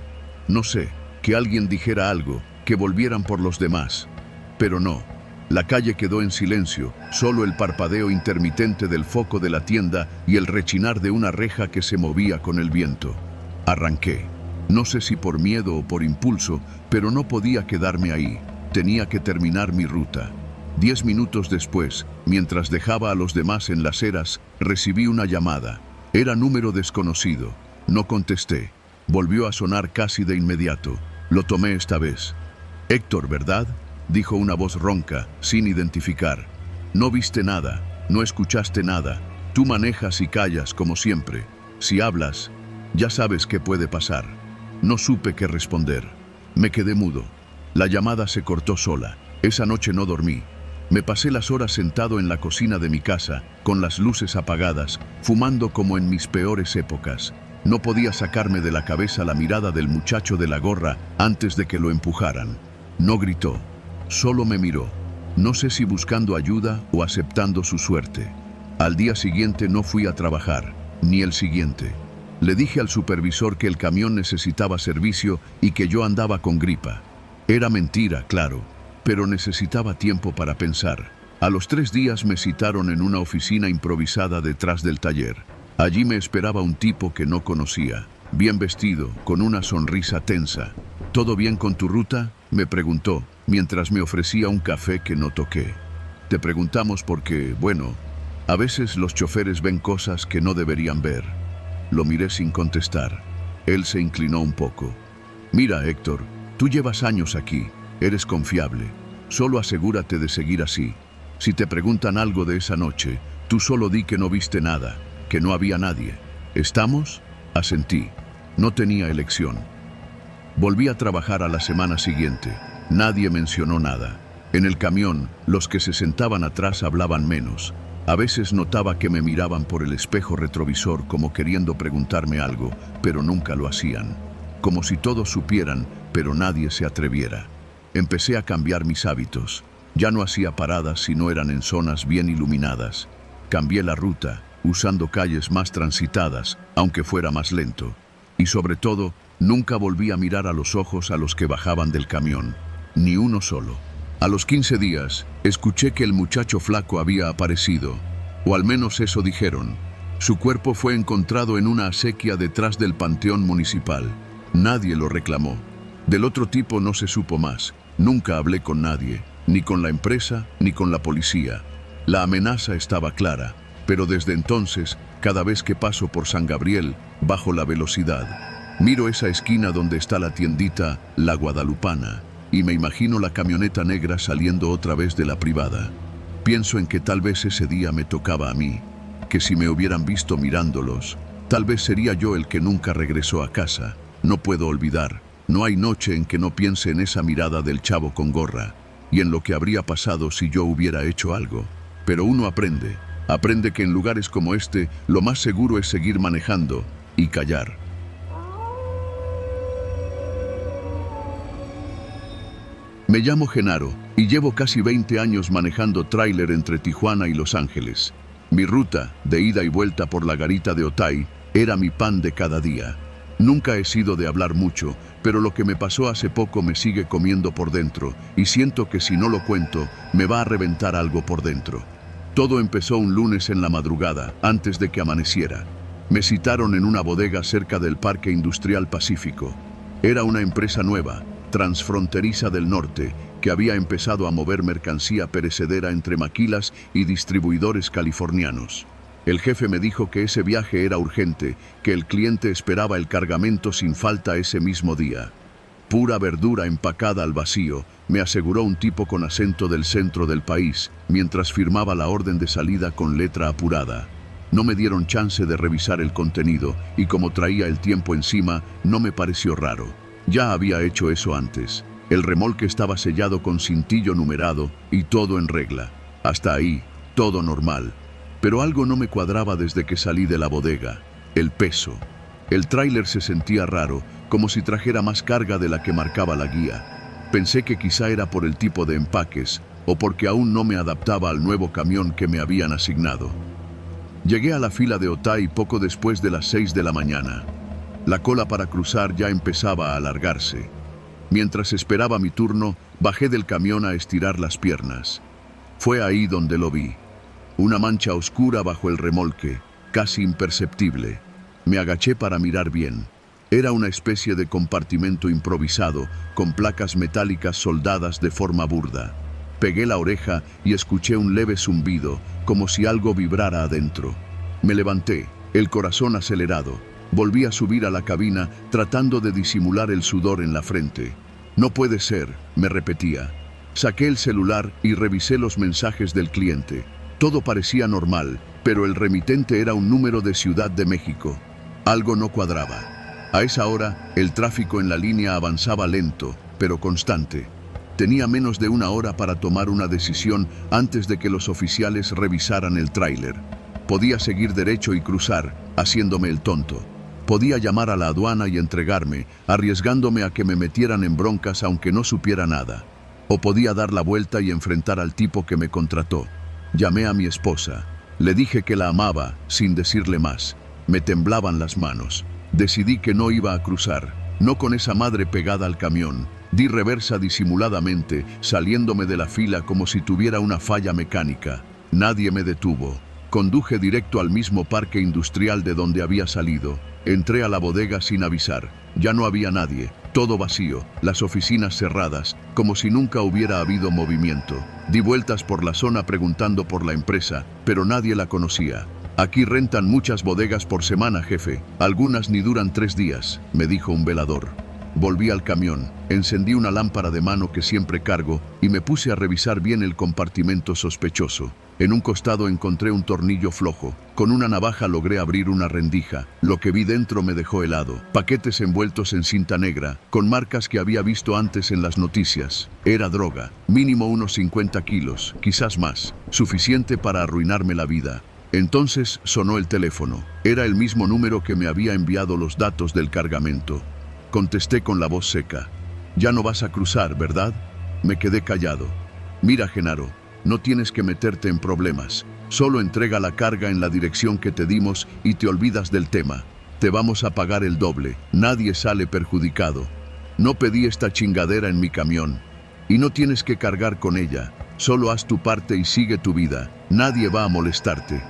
no sé, que alguien dijera algo, que volvieran por los demás. Pero no. La calle quedó en silencio, solo el parpadeo intermitente del foco de la tienda y el rechinar de una reja que se movía con el viento. Arranqué. No sé si por miedo o por impulso, pero no podía quedarme ahí. Tenía que terminar mi ruta. 10 minutos después, mientras dejaba a los demás en las eras, recibí una llamada. Era número desconocido. No contesté. Volvió a sonar casi de inmediato. Lo tomé esta vez. «Héctor, ¿verdad?», dijo una voz ronca, sin identificar. «No viste nada, no escuchaste nada. Tú manejas y callas, como siempre. Si hablas, ya sabes qué puede pasar». No supe qué responder. Me quedé mudo. La llamada se cortó sola. Esa noche no dormí. Me pasé las horas sentado en la cocina de mi casa, con las luces apagadas, fumando como en mis peores épocas. No podía sacarme de la cabeza la mirada del muchacho de la gorra antes de que lo empujaran. No gritó, solo me miró. No sé si buscando ayuda o aceptando su suerte. Al día siguiente no fui a trabajar, ni el siguiente. Le dije al supervisor que el camión necesitaba servicio y que yo andaba con gripa. Era mentira, claro, pero necesitaba tiempo para pensar. A los 3 días me citaron en una oficina improvisada detrás del taller. Allí me esperaba un tipo que no conocía, bien vestido, con una sonrisa tensa. ¿Todo bien con tu ruta?, me preguntó, mientras me ofrecía un café que no toqué. Te preguntamos porque, bueno, a veces los choferes ven cosas que no deberían ver. Lo miré sin contestar. Él se inclinó un poco. Mira, Héctor, tú llevas años aquí, eres confiable. Solo asegúrate de seguir así. Si te preguntan algo de esa noche, tú solo di que no viste nada, que no había nadie. ¿Estamos? Asentí. No tenía elección. Volví a trabajar a la semana siguiente. Nadie mencionó nada. En el camión, los que se sentaban atrás hablaban menos. A veces notaba que me miraban por el espejo retrovisor como queriendo preguntarme algo, pero nunca lo hacían. Como si todos supieran, pero nadie se atreviera. Empecé a cambiar mis hábitos. Ya no hacía paradas si no eran en zonas bien iluminadas. Cambié la ruta, usando calles más transitadas, aunque fuera más lento. Y sobre todo, nunca volví a mirar a los ojos a los que bajaban del camión. Ni uno solo. A los 15 días, escuché que el muchacho flaco había aparecido, o al menos eso dijeron. Su cuerpo fue encontrado en una acequia detrás del panteón municipal. Nadie lo reclamó. Del otro tipo no se supo más. Nunca hablé con nadie, ni con la empresa, ni con la policía. La amenaza estaba clara, pero desde entonces, cada vez que paso por San Gabriel, bajo la velocidad. Miro esa esquina donde está la tiendita La Guadalupana, y me imagino la camioneta negra saliendo otra vez de la privada. Pienso en que tal vez ese día me tocaba a mí, que si me hubieran visto mirándolos, tal vez sería yo el que nunca regresó a casa. No puedo olvidar, no hay noche en que no piense en esa mirada del chavo con gorra, y en lo que habría pasado si yo hubiera hecho algo. Pero uno aprende que en lugares como este, lo más seguro es seguir manejando y callar. Me llamo Genaro y llevo casi 20 años manejando tráiler entre Tijuana y Los Ángeles. Mi ruta, de ida y vuelta por la garita de Otay, era mi pan de cada día. Nunca he sido de hablar mucho, pero lo que me pasó hace poco me sigue comiendo por dentro y siento que si no lo cuento, me va a reventar algo por dentro. Todo empezó un lunes en la madrugada, antes de que amaneciera. Me citaron en una bodega cerca del Parque Industrial Pacífico. Era una empresa nueva, transfronteriza del norte, que había empezado a mover mercancía perecedera entre maquilas y distribuidores californianos. El jefe me dijo que ese viaje era urgente, que el cliente esperaba el cargamento sin falta ese mismo día. Pura verdura empacada al vacío, me aseguró un tipo con acento del centro del país, mientras firmaba la orden de salida con letra apurada. No me dieron chance de revisar el contenido, y como traía el tiempo encima, no me pareció raro. Ya había hecho eso antes. El remolque estaba sellado con cintillo numerado y todo en regla. Hasta ahí, todo normal. Pero algo no me cuadraba desde que salí de la bodega. El peso. El tráiler se sentía raro, como si trajera más carga de la que marcaba la guía. Pensé que quizá era por el tipo de empaques, o porque aún no me adaptaba al nuevo camión que me habían asignado. Llegué a la fila de Otay poco después de las 6 de la mañana. La cola para cruzar ya empezaba a alargarse. Mientras esperaba mi turno, bajé del camión a estirar las piernas. Fue ahí donde lo vi. Una mancha oscura bajo el remolque, casi imperceptible. Me agaché para mirar bien. Era una especie de compartimento improvisado, con placas metálicas soldadas de forma burda. Pegué la oreja y escuché un leve zumbido, como si algo vibrara adentro. Me levanté, el corazón acelerado. Volví a subir a la cabina, tratando de disimular el sudor en la frente. No puede ser, me repetía. Saqué el celular y revisé los mensajes del cliente. Todo parecía normal, pero el remitente era un número de Ciudad de México. Algo no cuadraba. A esa hora, el tráfico en la línea avanzaba lento, pero constante. Tenía menos de una hora para tomar una decisión antes de que los oficiales revisaran el tráiler. Podía seguir derecho y cruzar, haciéndome el tonto. Podía llamar a la aduana y entregarme, arriesgándome a que me metieran en broncas aunque no supiera nada. O podía dar la vuelta y enfrentar al tipo que me contrató. Llamé a mi esposa. Le dije que la amaba, sin decirle más. Me temblaban las manos. Decidí que no iba a cruzar, no con esa madre pegada al camión. Di reversa disimuladamente, saliéndome de la fila como si tuviera una falla mecánica. Nadie me detuvo. Conduje directo al mismo parque industrial de donde había salido. Entré a la bodega sin avisar. Ya no había nadie, todo vacío, las oficinas cerradas, como si nunca hubiera habido movimiento. Di vueltas por la zona preguntando por la empresa, pero nadie la conocía. Aquí rentan muchas bodegas por semana, jefe. Algunas ni duran 3 días, me dijo un velador. Volví al camión, encendí una lámpara de mano que siempre cargo y me puse a revisar bien el compartimento sospechoso. En un costado encontré un tornillo flojo. Con una navaja logré abrir una rendija. Lo que vi dentro me dejó helado. Paquetes envueltos en cinta negra, con marcas que había visto antes en las noticias. Era droga, mínimo unos 50 kilos, quizás más, suficiente para arruinarme la vida. Entonces sonó el teléfono. Era el mismo número que me había enviado los datos del cargamento. Contesté con la voz seca. «Ya no vas a cruzar, ¿verdad?» Me quedé callado. «Mira, Genaro, no tienes que meterte en problemas. Solo entrega la carga en la dirección que te dimos y te olvidas del tema. Te vamos a pagar el doble. Nadie sale perjudicado. No pedí esta chingadera en mi camión. Y no tienes que cargar con ella. Solo haz tu parte y sigue tu vida. Nadie va a molestarte».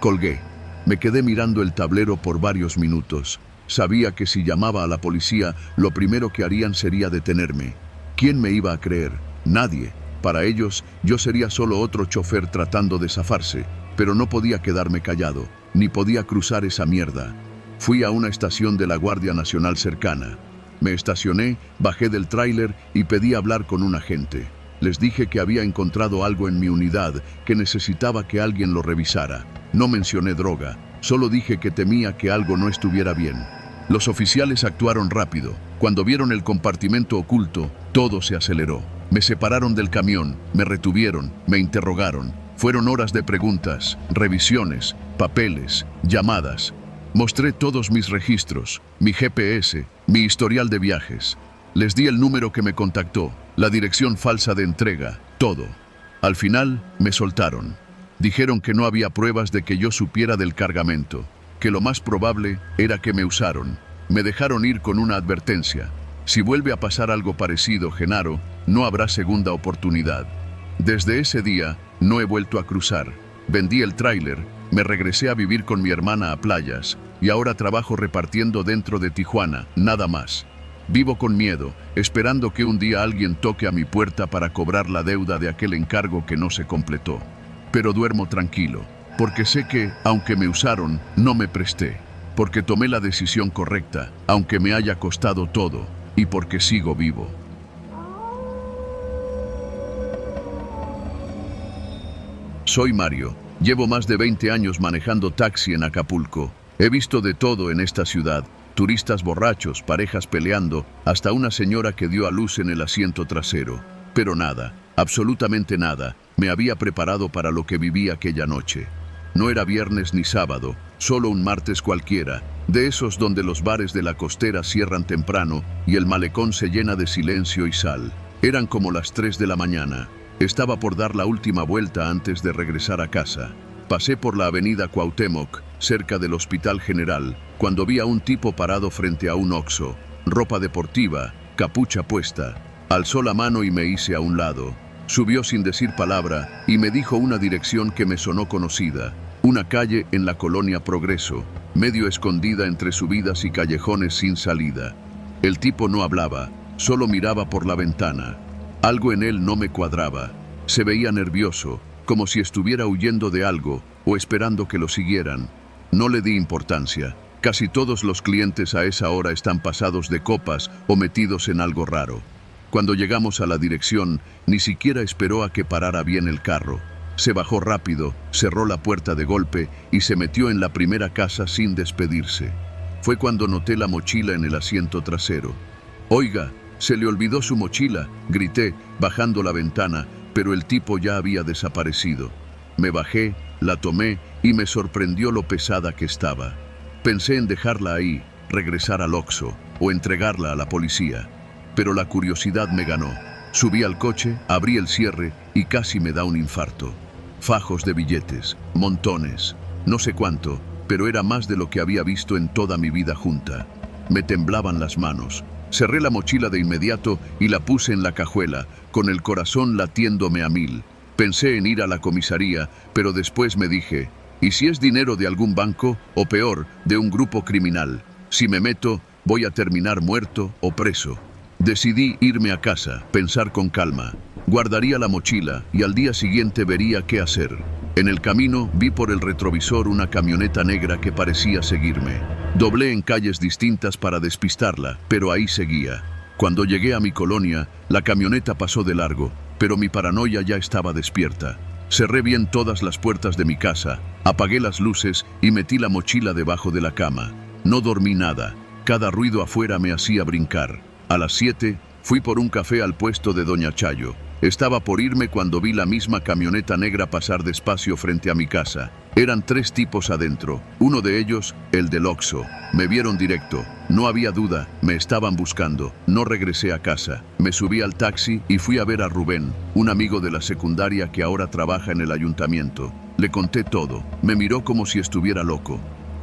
Colgué. Me quedé mirando el tablero por varios minutos. Sabía que si llamaba a la policía, lo primero que harían sería detenerme. ¿Quién me iba a creer? Nadie. Para ellos, yo sería solo otro chofer tratando de zafarse, pero no podía quedarme callado, ni podía cruzar esa mierda. Fui a una estación de la Guardia Nacional cercana. Me estacioné, bajé del tráiler y pedí hablar con un agente. Les dije que había encontrado algo en mi unidad, que necesitaba que alguien lo revisara. No mencioné droga, solo dije que temía que algo no estuviera bien. Los oficiales actuaron rápido. Cuando vieron el compartimento oculto, todo se aceleró. Me separaron del camión, me retuvieron, me interrogaron. Fueron horas de preguntas, revisiones, papeles, llamadas. Mostré todos mis registros, mi GPS, mi historial de viajes. Les di el número que me contactó, la dirección falsa de entrega, todo. Al final, me soltaron. Dijeron que no había pruebas de que yo supiera del cargamento, que lo más probable era que me usaron. Me dejaron ir con una advertencia. Si vuelve a pasar algo parecido, Genaro, no habrá segunda oportunidad. Desde ese día, no he vuelto a cruzar. Vendí el tráiler, me regresé a vivir con mi hermana a Playas, y ahora trabajo repartiendo dentro de Tijuana, nada más. Vivo con miedo, esperando que un día alguien toque a mi puerta para cobrar la deuda de aquel encargo que no se completó. Pero duermo tranquilo, porque sé que, aunque me usaron, no me presté. Porque tomé la decisión correcta, aunque me haya costado todo, y porque sigo vivo. Soy Mario. Llevo más de 20 años manejando taxi en Acapulco. He visto de todo en esta ciudad. Turistas borrachos, parejas peleando, hasta una señora que dio a luz en el asiento trasero. Pero nada, absolutamente nada, me había preparado para lo que viví aquella noche. No era viernes ni sábado, solo un martes cualquiera, de esos donde los bares de la costera cierran temprano y el malecón se llena de silencio y sal. Eran como las 3 de la mañana. Estaba por dar la última vuelta antes de regresar a casa. Pasé por la avenida Cuauhtémoc, cerca del Hospital General, cuando vi a un tipo parado frente a un Oxxo, ropa deportiva, capucha puesta. Alzó la mano y me hice a un lado. Subió sin decir palabra y me dijo una dirección que me sonó conocida. Una calle en la colonia Progreso, medio escondida entre subidas y callejones sin salida. El tipo no hablaba, solo miraba por la ventana. Algo en él no me cuadraba. Se veía nervioso, como si estuviera huyendo de algo o esperando que lo siguieran. No le di importancia. Casi todos los clientes a esa hora están pasados de copas o metidos en algo raro. Cuando llegamos a la dirección, ni siquiera esperó a que parara bien el carro. Se bajó rápido, cerró la puerta de golpe y se metió en la primera casa sin despedirse. Fue cuando noté la mochila en el asiento trasero. «Oiga, se le olvidó su mochila», grité, bajando la ventana, pero el tipo ya había desaparecido. Me bajé, la tomé y me sorprendió lo pesada que estaba. Pensé en dejarla ahí, regresar al Oxxo o entregarla a la policía. Pero la curiosidad me ganó. Subí al coche, abrí el cierre y casi me da un infarto. Fajos de billetes, montones, no sé cuánto, pero era más de lo que había visto en toda mi vida junta. Me temblaban las manos. Cerré la mochila de inmediato y la puse en la cajuela, con el corazón latiéndome a 1000. Pensé en ir a la comisaría, pero después me dije, ¿y si es dinero de algún banco o peor, de un grupo criminal? Si me meto, voy a terminar muerto o preso. Decidí irme a casa, pensar con calma. Guardaría la mochila y al día siguiente vería qué hacer. En el camino vi por el retrovisor una camioneta negra que parecía seguirme. Doblé en calles distintas para despistarla, pero ahí seguía. Cuando llegué a mi colonia, la camioneta pasó de largo, pero mi paranoia ya estaba despierta. Cerré bien todas las puertas de mi casa, apagué las luces y metí la mochila debajo de la cama. No dormí nada. Cada ruido afuera me hacía brincar. A las 7, fui por un café al puesto de Doña Chayo. Estaba por irme cuando vi la misma camioneta negra pasar despacio frente a mi casa. Eran 3 tipos adentro. Uno de ellos, el del Oxxo. Me vieron directo. No había duda, me estaban buscando. No regresé a casa. Me subí al taxi y fui a ver a Rubén, un amigo de la secundaria que ahora trabaja en el ayuntamiento. Le conté todo. Me miró como si estuviera loco.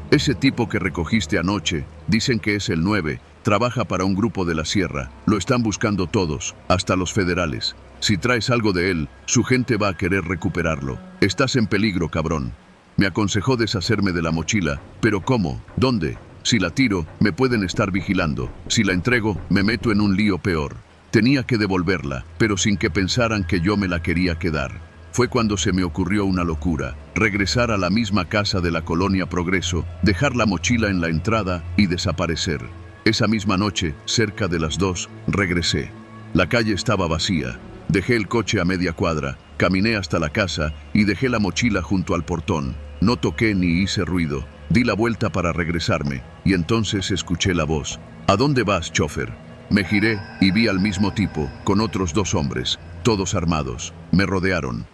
Ese tipo que recogiste anoche, dicen que es el 9, trabaja para un grupo de la sierra. Lo están buscando todos, hasta los federales. Si traes algo de él, su gente va a querer recuperarlo. Estás en peligro, cabrón. Me aconsejó deshacerme de la mochila, pero ¿cómo? ¿Dónde? Si la tiro, me pueden estar vigilando. Si la entrego, me meto en un lío peor. Tenía que devolverla, pero sin que pensaran que yo me la quería quedar. Fue cuando se me ocurrió una locura, regresar a la misma casa de la colonia Progreso, dejar la mochila en la entrada y desaparecer. Esa misma noche, cerca de las 2, regresé. La calle estaba vacía. Dejé el coche a media cuadra, caminé hasta la casa y dejé la mochila junto al portón. No toqué ni hice ruido. Di la vuelta para regresarme y entonces escuché la voz. ¿A dónde vas, chofer? Me giré y vi al mismo tipo, con otros 2 hombres, todos armados. Me rodearon.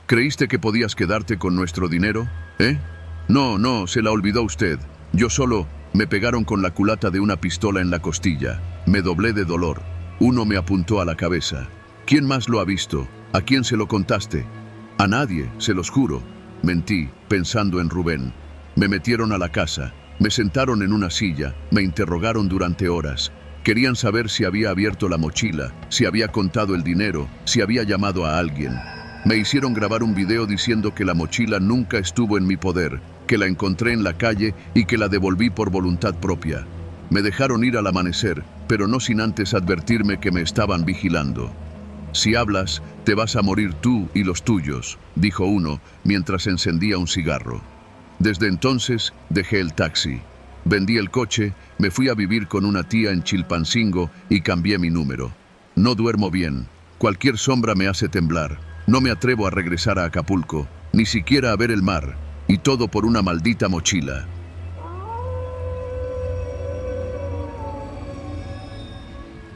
¿Creíste que podías quedarte con nuestro dinero? ¿Eh? No, se la olvidó usted. Yo solo... Me pegaron con la culata de una pistola en la costilla. Me doblé de dolor. Uno me apuntó a la cabeza. ¿Quién más lo ha visto? ¿A quién se lo contaste? A nadie, se los juro. Mentí, pensando en Rubén. Me metieron a la casa. Me sentaron en una silla. Me interrogaron durante horas. Querían saber si había abierto la mochila, si había contado el dinero, si había llamado a alguien. Me hicieron grabar un video diciendo que la mochila nunca estuvo en mi poder, que la encontré en la calle y que la devolví por voluntad propia. Me dejaron ir al amanecer, pero no sin antes advertirme que me estaban vigilando. Si hablas, te vas a morir tú y los tuyos, dijo uno mientras encendía un cigarro. Desde entonces dejé el taxi. Vendí el coche, me fui a vivir con una tía en Chilpancingo y cambié mi número. No duermo bien. Cualquier sombra me hace temblar. No me atrevo a regresar a Acapulco, ni siquiera a ver el mar. Y todo por una maldita mochila.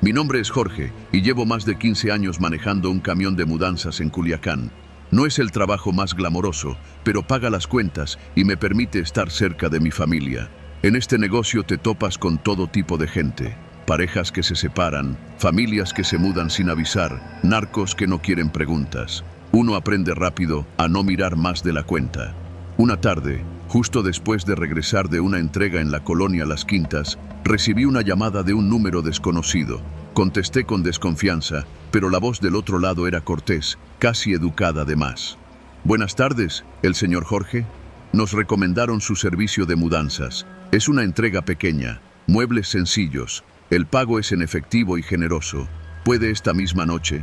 Mi nombre es Jorge y llevo más de 15 años manejando un camión de mudanzas en Culiacán. No es el trabajo más glamoroso, pero paga las cuentas y me permite estar cerca de mi familia. En este negocio te topas con todo tipo de gente. Parejas que se separan, familias que se mudan sin avisar, narcos que no quieren preguntas. Uno aprende rápido a no mirar más de la cuenta. Una tarde, justo después de regresar de una entrega en la colonia Las Quintas, recibí una llamada de un número desconocido. Contesté con desconfianza, pero la voz del otro lado era cortés, casi educada además. Buenas tardes, ¿el señor Jorge? Nos recomendaron su servicio de mudanzas. Es una entrega pequeña, muebles sencillos. El pago es en efectivo y generoso. ¿Puede esta misma noche?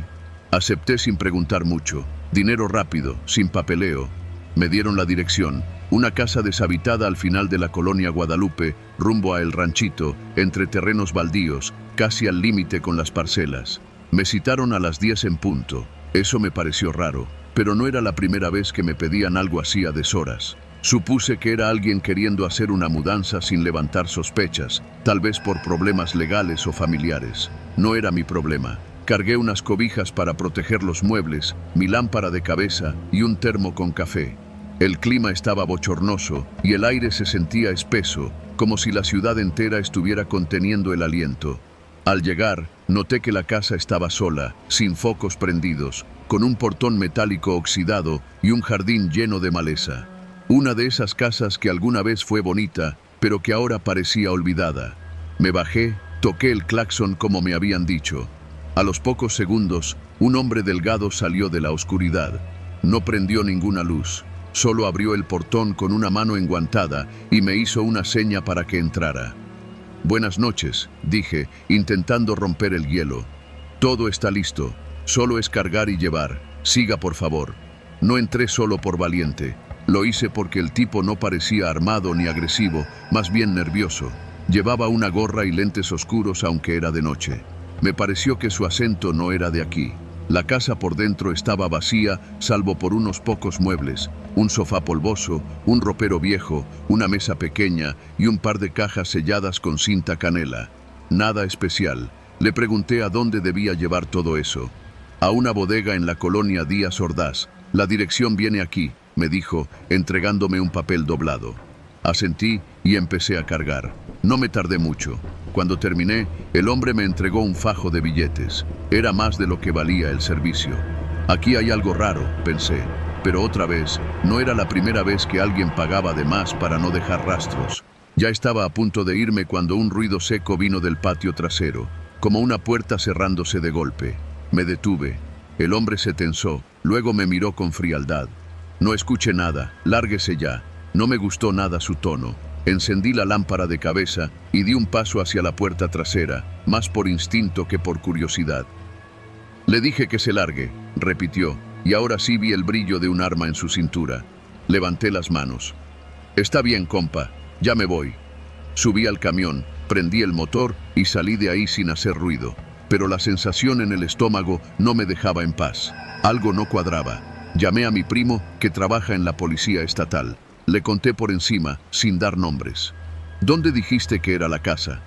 Acepté sin preguntar mucho. Dinero rápido, sin papeleo. Me dieron la dirección, una casa deshabitada al final de la colonia Guadalupe, rumbo a El Ranchito, entre terrenos baldíos, casi al límite con las parcelas. Me citaron a las 10 en punto. Eso me pareció raro, pero no era la primera vez que me pedían algo así a deshoras. Supuse que era alguien queriendo hacer una mudanza sin levantar sospechas, tal vez por problemas legales o familiares. No era mi problema. Cargué unas cobijas para proteger los muebles, mi lámpara de cabeza y un termo con café. El clima estaba bochornoso y el aire se sentía espeso, como si la ciudad entera estuviera conteniendo el aliento. Al llegar, noté que la casa estaba sola, sin focos prendidos, con un portón metálico oxidado y un jardín lleno de maleza. Una de esas casas que alguna vez fue bonita, pero que ahora parecía olvidada. Me bajé, toqué el claxon como me habían dicho. A los pocos segundos, un hombre delgado salió de la oscuridad. No prendió ninguna luz, solo abrió el portón con una mano enguantada y me hizo una seña para que entrara. «Buenas noches», dije, intentando romper el hielo. «Todo está listo, solo es cargar y llevar. Siga, por favor». No entré solo por valiente. Lo hice porque el tipo no parecía armado ni agresivo, más bien nervioso. Llevaba una gorra y lentes oscuros aunque era de noche. Me pareció que su acento no era de aquí. La casa por dentro estaba vacía, salvo por unos pocos muebles, un sofá polvoso, un ropero viejo, una mesa pequeña y un par de cajas selladas con cinta canela. Nada especial. Le pregunté a dónde debía llevar todo eso. «A una bodega en la colonia Díaz Ordaz. La dirección viene aquí», me dijo, entregándome un papel doblado. Asentí y empecé a cargar. No me tardé mucho. Cuando terminé, el hombre me entregó un fajo de billetes. Era más de lo que valía el servicio. Aquí hay algo raro, pensé, pero otra vez, no era la primera vez que alguien pagaba de más para no dejar rastros. Ya estaba a punto de irme cuando un ruido seco vino del patio trasero, como una puerta cerrándose de golpe. Me detuve. El hombre se tensó, luego me miró con frialdad. «No escuche nada, lárguese ya». No me gustó nada su tono. Encendí la lámpara de cabeza y di un paso hacia la puerta trasera, más por instinto que por curiosidad. «Le dije que se largue», repitió, y ahora sí vi el brillo de un arma en su cintura. Levanté las manos. «Está bien, compa, ya me voy». Subí al camión, prendí el motor y salí de ahí sin hacer ruido. Pero la sensación en el estómago no me dejaba en paz. Algo no cuadraba. Llamé a mi primo, que trabaja en la policía estatal. Le conté por encima, sin dar nombres. «¿Dónde dijiste que era la casa?»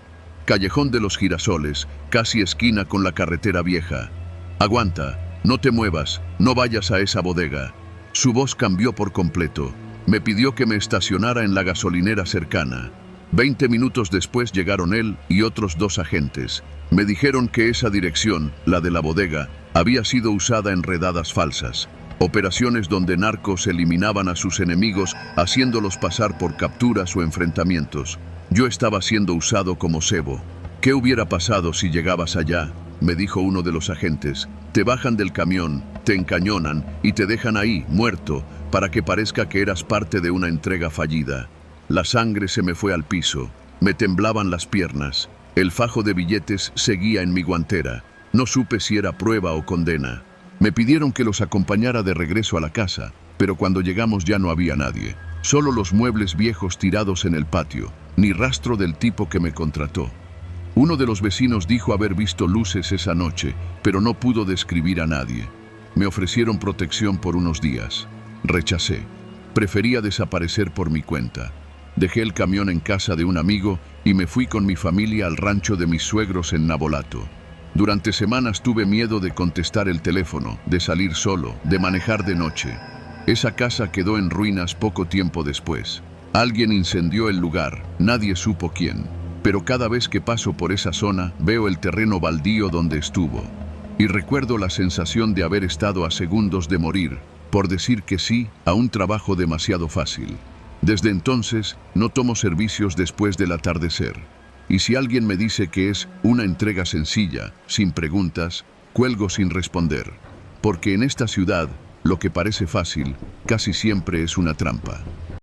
«Callejón de los Girasoles, casi esquina con la carretera vieja». «Aguanta, no te muevas, no vayas a esa bodega». Su voz cambió por completo. Me pidió que me estacionara en la gasolinera cercana. 20 minutos después llegaron él y otros 2 agentes. Me dijeron que esa dirección, la de la bodega, había sido usada en redadas falsas. Operaciones donde narcos eliminaban a sus enemigos haciéndolos pasar por capturas o enfrentamientos. Yo estaba siendo usado como cebo. «¿Qué hubiera pasado si llegabas allá?», me dijo uno de los agentes. «Te bajan del camión, te encañonan y te dejan ahí, muerto, para que parezca que eras parte de una entrega fallida». La sangre se me fue al piso. Me temblaban las piernas. El fajo de billetes seguía en mi guantera. No supe si era prueba o condena. Me pidieron que los acompañara de regreso a la casa, pero cuando llegamos ya no había nadie. Solo los muebles viejos tirados en el patio, ni rastro del tipo que me contrató. Uno de los vecinos dijo haber visto luces esa noche, pero no pudo describir a nadie. Me ofrecieron protección por unos días. Rechacé. Prefería desaparecer por mi cuenta. Dejé el camión en casa de un amigo y me fui con mi familia al rancho de mis suegros en Navolato. Durante semanas tuve miedo de contestar el teléfono, de salir solo, de manejar de noche. Esa casa quedó en ruinas poco tiempo después. Alguien incendió el lugar, nadie supo quién. Pero cada vez que paso por esa zona, veo el terreno baldío donde estuvo. Y recuerdo la sensación de haber estado a segundos de morir, por decir que sí a un trabajo demasiado fácil. Desde entonces, no tomo servicios después del atardecer. Y si alguien me dice que es una entrega sencilla, sin preguntas, cuelgo sin responder. Porque en esta ciudad, lo que parece fácil, casi siempre es una trampa.